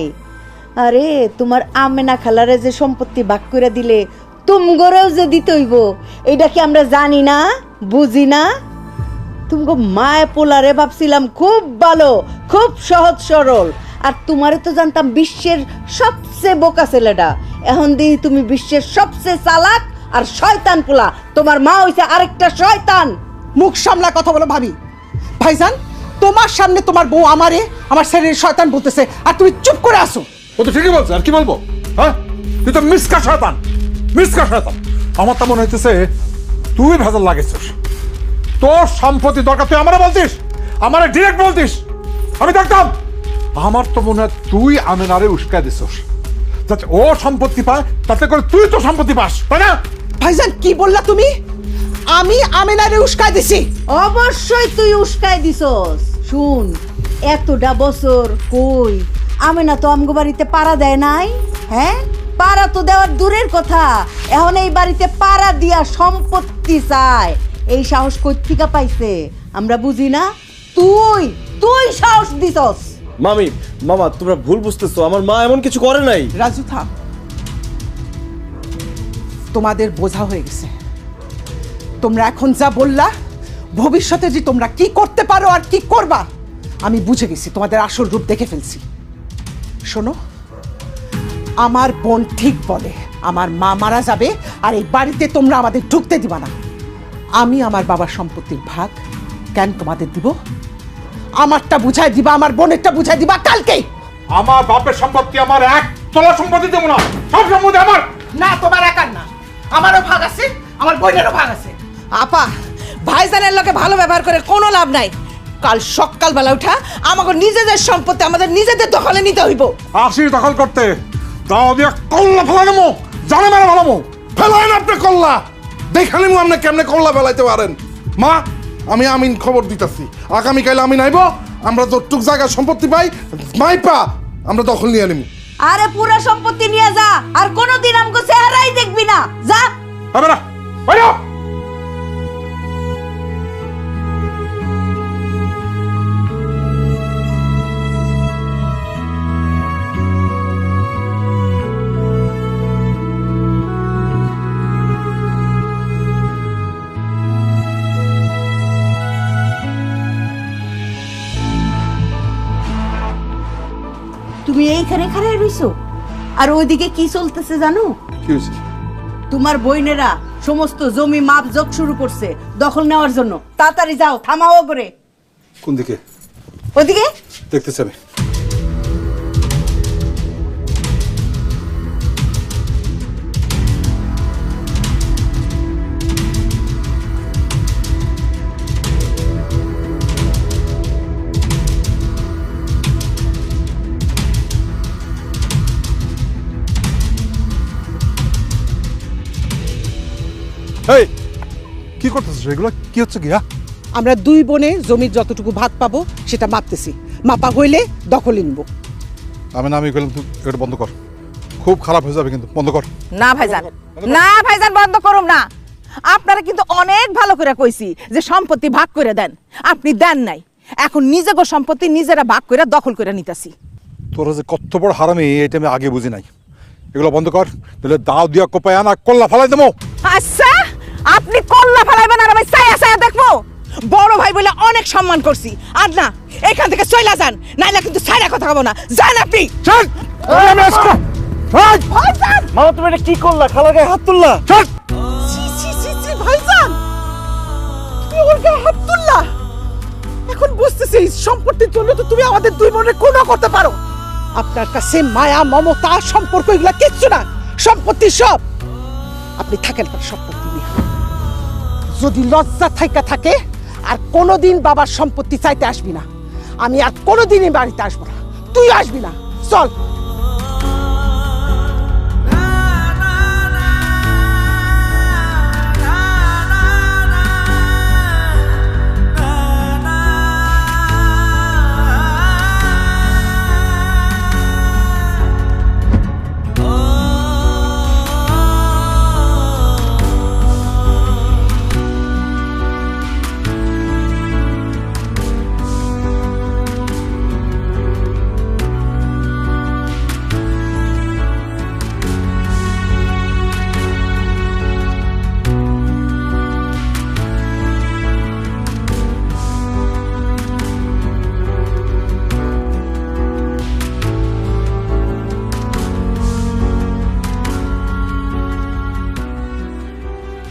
S2: আরে তোমার আমেনা খালারে যে সম্পত্তি ভাগ করে দিলে তুমগরেও যে দিতে হইব, এটা কি আমরা জানি না, বুঝি না? তুমগো মায় পোলারে ভাবছিলাম খুব ভালো, খুব সহজ সরল, আর তোমারে তো জানতাম বিশ্বের সবচেয়ে বোকা ছেলেটা। এখন দিই তুমি বিশ্বের সবচেয়ে চালাক আর শয়তান পোলা। তোমার মা হইছে আরেকটা শয়তান।
S4: মুখ সামলা কথা বলো ভাবি। ভাইজান, তোমার সামনে তোমার বউ আমারে আমার ছেলের শয়তান বলতেছে, আর তুমি চুপ করে আসো।
S7: ও তো ঠিকই বলছে, আর কি বলবো? হ্যাঁ, তুই তো মিসকা শয়তান, মিসকা শয়তান। আমার তো মনে হইতেছে তুই ভেজাল লাগেছিস। তোর সম্পত্তি দরকার, তুই আমারে বলতিস, আমারে ডিরেক্ট বলতিস, আমি দেখতাম। আমার তো মনে হয় তুই আমেনারে উস্কায় দিছিস যাতে ও সম্পত্তি পায়, তাতে করে তুই তো সম্পত্তি পাস, তাই না?
S4: ভাইজান, কি বললা তুমি? আমি আমেনারে উস্কায় দিছি?
S2: অবশ্যই তুই উস্কায় দিছস। শুন, এতটা বছর কই আমেনা তো আমগো বাড়িতে পাড়া দেয় নাই। হ্যাঁ, পাড়া তো দেওয়ার দূরের কথা, এখন এই বাড়িতে পাড়া দিয়া সম্পত্তি চায়। এই সাহস কই থেকে পাইছে আমরা বুঝি না? তুই তুই সাহস দিছস।
S9: মামি, মামা, তোমরা ভুল বুঝতেছো, আমার মা এমন কিছু করে নাই।
S4: রাজু থাম, তোমাদের বোঝা হয়ে গেছে। তোমরা এখন যা বললা, ভবিষ্যতে যে তোমরা কি করতে পারো আর কি করবা আমি বুঝে গেছি, তোমাদের আসল রূপ দেখে ফেলছি। শোনো, আমার বোন ঠিক বলে, আমার মা মারা যাবে আর এই বাড়িতে তোমরা আমাদের ঢুকতে দিবা না। আমি আমার বাবার সম্পত্তির ভাগ কেন তোমাদের দিব? আমারটা বুঝাই দিবা, আমার বোনেরটা বুঝাই দিবা কালকেই।
S7: আমার বাপের সম্পত্তি, আমার এক তোলা সম্পত্তি দেবো না, সব সম্পত্তি আমার।
S4: না, তোমার একার না, আমারও ভাগ আছে, আমার বোনেরও ভাগ আছে।
S11: আপা, ভাইজানের লোকে ভালো ব্যবহার করে কোনো লাভ নাই। কাল সকালবেলা উঠা আমাকে নিজেদের সম্পত্তি আমাদের নিজেদের দখলে নিতে হইব।
S7: আসি দখল করতে, দাও দিয়া কল্লা ফেলা নেবো, জানে মেরে ফেলামো।
S5: ফেলাইন আপনি কল্লা, দেখানি আপনি কেমনে কল্লা ফেলাইতে পারেন। মা, আমি আমিন খবর দিতেছি, আগামীকাল আমিন আইব, আমরা যতটুক জায়গা সম্পত্তি পাই মাইপা আমরা দখল নিয়ে নিব।
S2: আরে পুরো সম্পত্তি নিয়ে যা, আর কোনোদিন আমগো চেহারাই দেখবি না, যা।
S7: হবে না, বাইরে
S2: তুমি এইখানে খাড়াই রইছো, আর ওইদিকে কি চলতেছে জানো?
S7: কি হয়েছে?
S2: তোমার বইনেরা সমস্ত জমি মাপ যোগ শুরু করছে দখল নেওয়ার জন্য। তাড়াতাড়ি যাও, থামাও করে।
S7: কোন দিকে?
S2: ওইদিকে
S7: দেখতেছি আমি। এই কি করতেছিস এগুলো? কি হচ্ছে কি?
S4: আমরা দুই বোনে জমির যতটুকু ভাগ পাবো সেটা মাপতেছি, মাপা হইলে দখলে নিব।
S7: আমি কইলাম তুই এটা বন্ধ কর, খুব খারাপ হয়ে যাবে কিন্তু, বন্ধ কর।
S11: না ভাইজান, না ভাইজান, বন্ধ করুম না। আপনারা কিন্তু অনেক ভালো করে কইছি যে সম্পত্তি ভাগ করে দেন, আপনি দেন নাই। এখন নিজেগো সম্পত্তি নিজেরা ভাগ করে দখল করে নিতেছি।
S7: তোরা যে কত বড় হারামি এটা আমি আগে বুঝি নাই। এগুলো বন্ধ কর, তাহলে দাও দিয়া কোপায় আনা কল্লা ফেলাই দেবো।
S11: আচ্ছা, আপনি কল্লা ফেলাইবেন আর আমি ছায়া ছায়া দেখবো? বড় ভাই বলে অনেক সম্মান করছি, আর না এখান থেকে চলে যান, নাইলে কিন্তু ছায়া কথা বলবো না। যান আপনি।
S3: মামা তুমি এটা কি করলা? খালার গায়ে হাত তুললা?
S4: ভাইজান, তুমি ওর গায়ে হাত তুললা? এখন বুঝতেছি সম্পত্তির জন্য তো তুমি আমাদের দুই বোনের কোনো করতে পারো। আপনার কাছে মায়া মমতা সম্পর্ক এগুলা কিচ্ছু না, সম্পত্তি সব। আপনি থাকেন সম্পত্তি নিয়ে। যদি লজ্জা থাইকা থাকে আর কোনোদিন বাবার সম্পত্তি চাইতে আসবি না। আমি আর কোনোদিনই বাড়িতে আসবো না, তুই আসবি না। চল।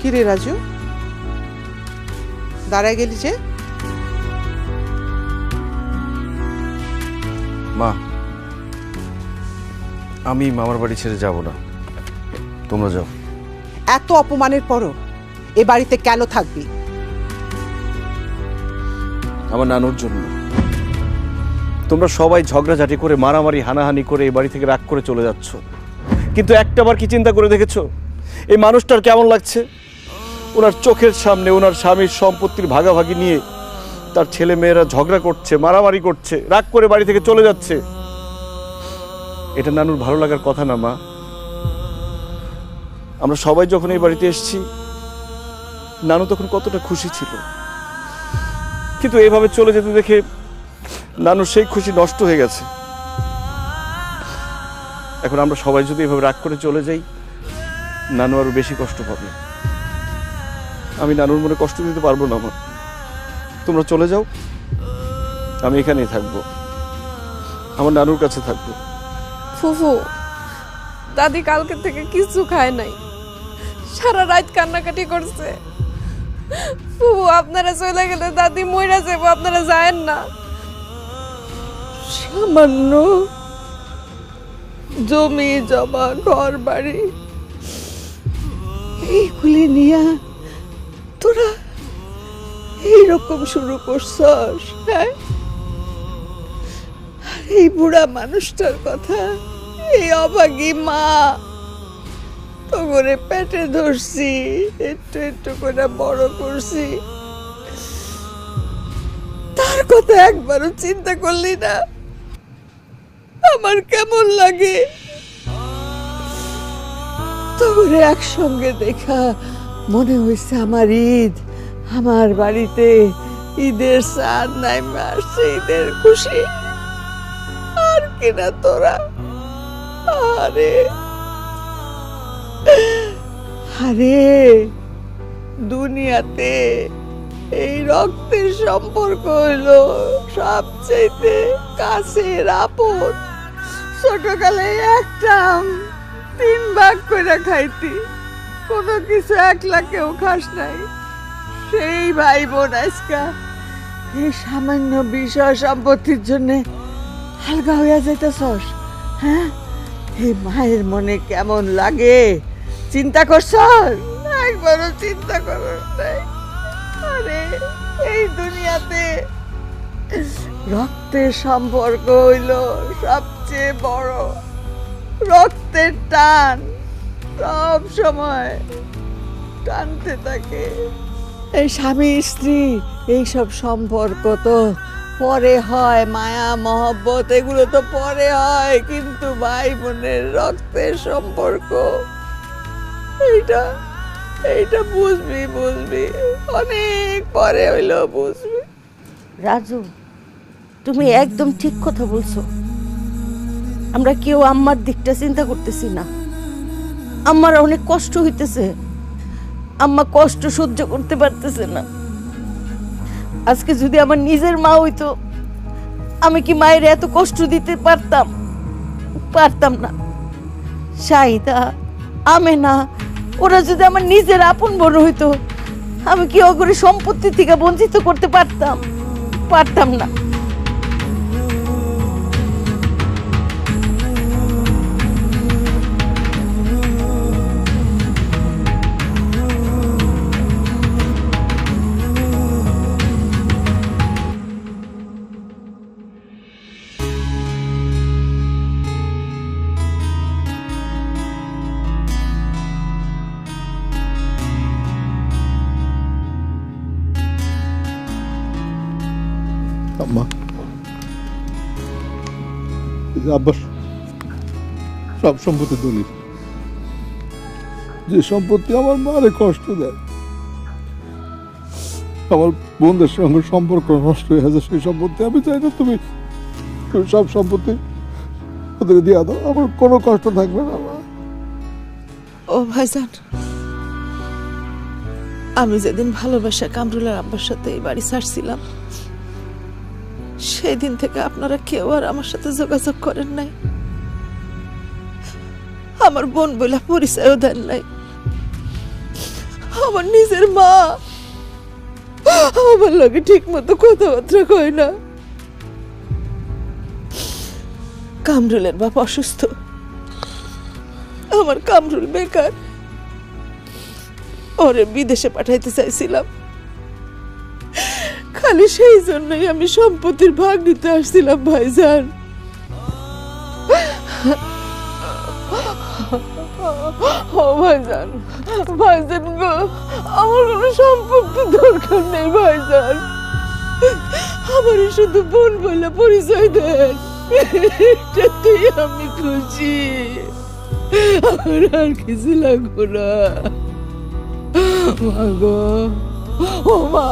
S4: কিরে রাজু, দাঁড়ায় গেলি যে?
S3: মা, আমি মামার বাড়ি ছেড়ে যাব না, তোমরা যাও।
S4: এত অপমানের পরও এ বাড়িতে কেন থাকবি?
S3: আমার নানুর জন্য। তোমরা সবাই ঝগড়াঝাটি করে মারামারি হানাহানি করে এই বাড়ি থেকে রাগ করে চলে যাচ্ছ, কিন্তু একটাবার কি চিন্তা করে দেখেছো এই মানুষটার কেমন লাগছে? ওনার চোখের সামনে ওনার স্বামীর সম্পত্তির ভাগাভাগি নিয়ে তার ছেলে মেয়েরা ঝগড়া করছে, মারামারি করছে, রাগ করে বাড়ি থেকে চলে যাচ্ছে। এটা নানুর ভালো লাগার কথা না মা। আমরা সবাই যখন এই বাড়িতে এসেছি নানু তখন কতটা খুশি ছিল, কিন্তু এইভাবে চলে যেতে দেখে নানুর সেই খুশি নষ্ট হয়ে গেছে। এখন আমরা সবাই যদি এভাবে রাগ করে চলে যাই নানু আরো বেশি কষ্ট পাবে। আমি নানুর মনে কষ্ট দিতে পারবো না মা। তোমরা চলে যাও, আমি এখানেই থাকবো, আমার নানুর কাছে থাকবো।
S6: ফুফু, দাদি কালকে থেকে কিছু খায় নাই, সারা রাত কান্নাকাটি করছে। ফুফু, আপনারা চলে গেলে দাদি মইরা যাবো, আপনারা যায়েন না। সামান্য জমি জমা ঘর বাড়ি এইগুলি নিয়া তোরা
S8: এইরকম শুরু করছস? হ্যাঁ, এই বুড়া মানুষটার কথা, এই অভাগী মা তো করে পেটে ধরছি, একটু একটু করে বড় করছি, তার কথা একবারও চিন্তা করলি না? আমার কেমন লাগে তোরে একসঙ্গে দেখা, মনে হয়েছে আমার ঈদ, আমার বাড়িতে ঈদের চাঁদ নাইমে আসছে, ঈদের খুশি। আর কিনা তোরা, আরে আরে দুনিয়াতে এই রক্তের সম্পর্ক হইলো সবচেয়ে কাছের আপন। ছোটকালে একটা 3 ভাগ করে খাইতি, কোনো কিছু একলা কেউ খাস নাই। সেই ভাই বোন আজকা এই সামান্য বিষয় সম্পত্তির জন্য হালকা হইয়া যাইতেছস। হ্যাঁ, এই মায়ের মনে কেমন লাগে চিন্তা করছ? একবারও চিন্তা করো নাই? আরে এই দুনিয়াতে রক্তের সম্পর্ক হইল সবচেয়ে বড়। রক্তের টান সব সময় টানতে থাকে। এই স্বামী স্ত্রী এইসব সম্পর্ক তো পরে হয়, মায়া মহব্বত এগুলো তো পরে হয়, কিন্তু ভাই বোনের রক্তের সম্পর্ক এইটা এইটা বুঝবি বুঝবি অনেক পরে হইলো বুঝবি।
S2: রাজু, তুমি একদম ঠিক কথা বলছো। আমরা কেউ আম্মার দিকটা চিন্তা করতেছি না। আম্মার অনেক কষ্ট হইতেছে, আম্মা কষ্ট সহ্য করতে পারতেছে না। আজকে যদি আমার নিজের মা হইতো, আমি কি মায়ের এত কষ্ট দিতে পারতাম? পারতাম না। শাহিদা, আমেনা, ওরা যদি আমার নিজের আপন বোন হইতো, আমি কি ওগুলো সম্পত্তি থেকে বঞ্চিত করতে পারতাম? পারতাম না।
S7: আম্মা, আব্বার সব সম্পত্তি দলিল, যে সম্পত্তি আমার মারে কষ্ট দেয়, আমার বোনদের সঙ্গে সম্পর্ক নষ্ট হয়ে আছে, সেই সম্পত্তি আমি চাই না তুমি সব সম্পত্তি ওদের দিয়ে দাও, আমার কোনো কষ্ট থাকবে না।
S11: ও ভাইজান, আমি যেদিন ভালোবাসা কামরুলের আব্বার সাথে এই বাড়ি ছাড়ছিলাম, সেই দিন থেকে আপনারা কেউ আর আমার সাথে যোগাযোগ করেন নাই। আমার বোন বলে পরিচয়ও দেন নাই। আমার নিজের মা আমার লগে ঠিক মতো কথাবার্তা কয় না। কামরুলের বাপ অসুস্থ, আমার কামরুল বেকার, ওরে বিদেশে পাঠাইতে চাইছিলাম। খালি সেই জন্যই আমি সম্পত্তির ভাগ নিতে আসছিলাম ভাইজান। ও ভাইজান, ভাইজান গো, আমার কোনো সম্পত্তি দরকার নেই ভাইজান, আমার শুধু বোন বলে পরিচয় দেন, এটাতেই আমি খুশি, আমার আর কিছু লাগবো না। মা গো, ও মা,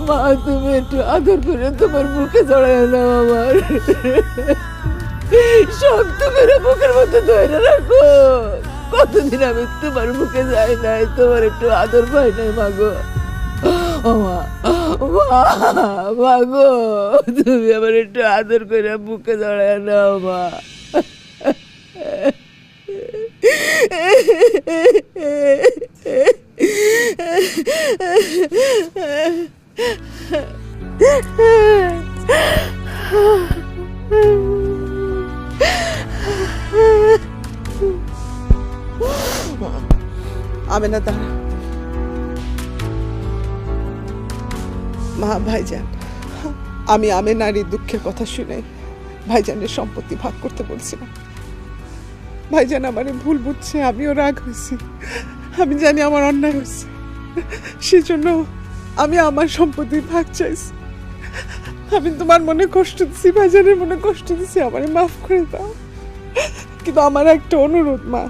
S11: মা তুমি একটু আদর করে তোমার মুখে জড়ায় নাও, আমার শক্ত করে বুকের মধ্যে ধরে রাখো। কতদিন আমি তোমার মুখে যাই নাই, তোমার একটু আদর পাই নাই মা গো। ও মা, মা গো, তুমি আমার একটু আদর করে বুকে জড়ায় নাও মা। আমেনা, দাঁড়া,
S4: মা ভাইজান, আমি নারীর দুঃখের কথা শুনে ভাইজানের সম্পত্তি ভাগ করতে বলছিলাম। ভাইজান আমারে ভুল বুঝছে, আমিও রাগ হয়েছি। আমি জানি আমার অন্যায় হয়েছে, সেজন্য আমি আমার সম্পত্তির ভাগ চাইছি। আমি তোমার মনে কষ্ট দিছি, ভাইজানের মনে কষ্ট দিছি, আমারে মাফ করে দাও। কিন্তু আমার একটা অনুরোধ মা,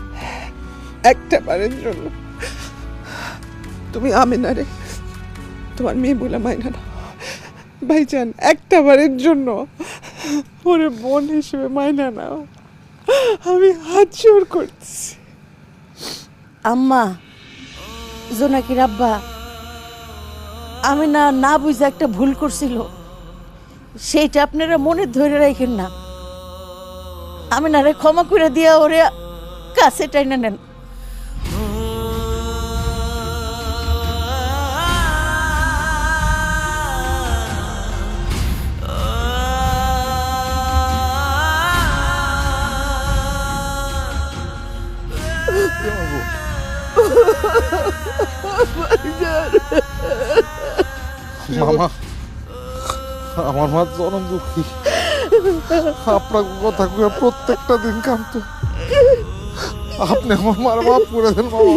S4: একটা বারের জন্য তুমি আমেনারে তোমার মেয়ে বলে মাইনা নাও। ভাইজান, একটা বারের জন্য ওরে বোন হিসেবে মাইনা নাও, আমি হাত জোর করছি।
S2: আম্মা, জোনাকির আব্বা, আমি না বুঝে একটা ভুল করছিল, সেইটা আপনারা মনে ধরে রাখেন না। আমি না রে ক্ষমা করে দিয়া ওরে কাছে টাইনা নেন।
S5: মামা, আমার মা চরম দুঃখী। আপনার কথা কয়ে প্রত্যেকটা দিন কাঁদত। আপনি আমার মার মাফ করে দেন মামা।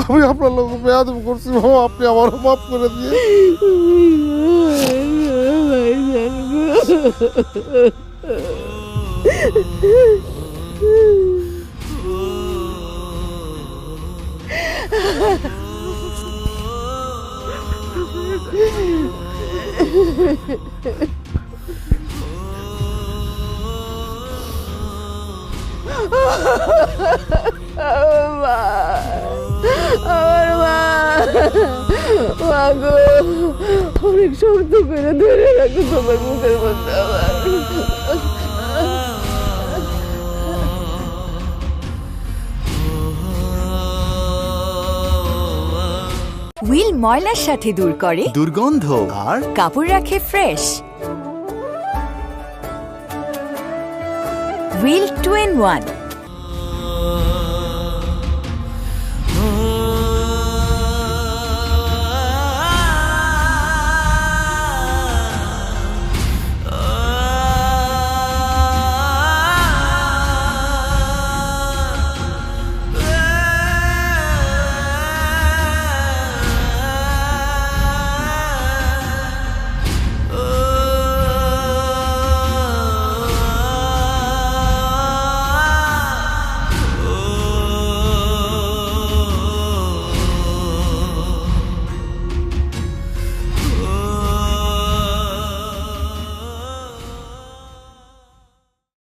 S5: আমি আপনার লোক বেয়াদব করছি বাবা, আপনি আমারও মাফ করে দিয়ে।
S2: আমার মা গো, অনেক শক্ত করে ধরে রাখো তোমার মুখের মধ্যে আমার।
S1: হুইল ময়লার সাথে দূর করে
S13: দুর্গন্ধ আর
S1: কাপড় রাখে ফ্রেশ। Wheel 2 in 1।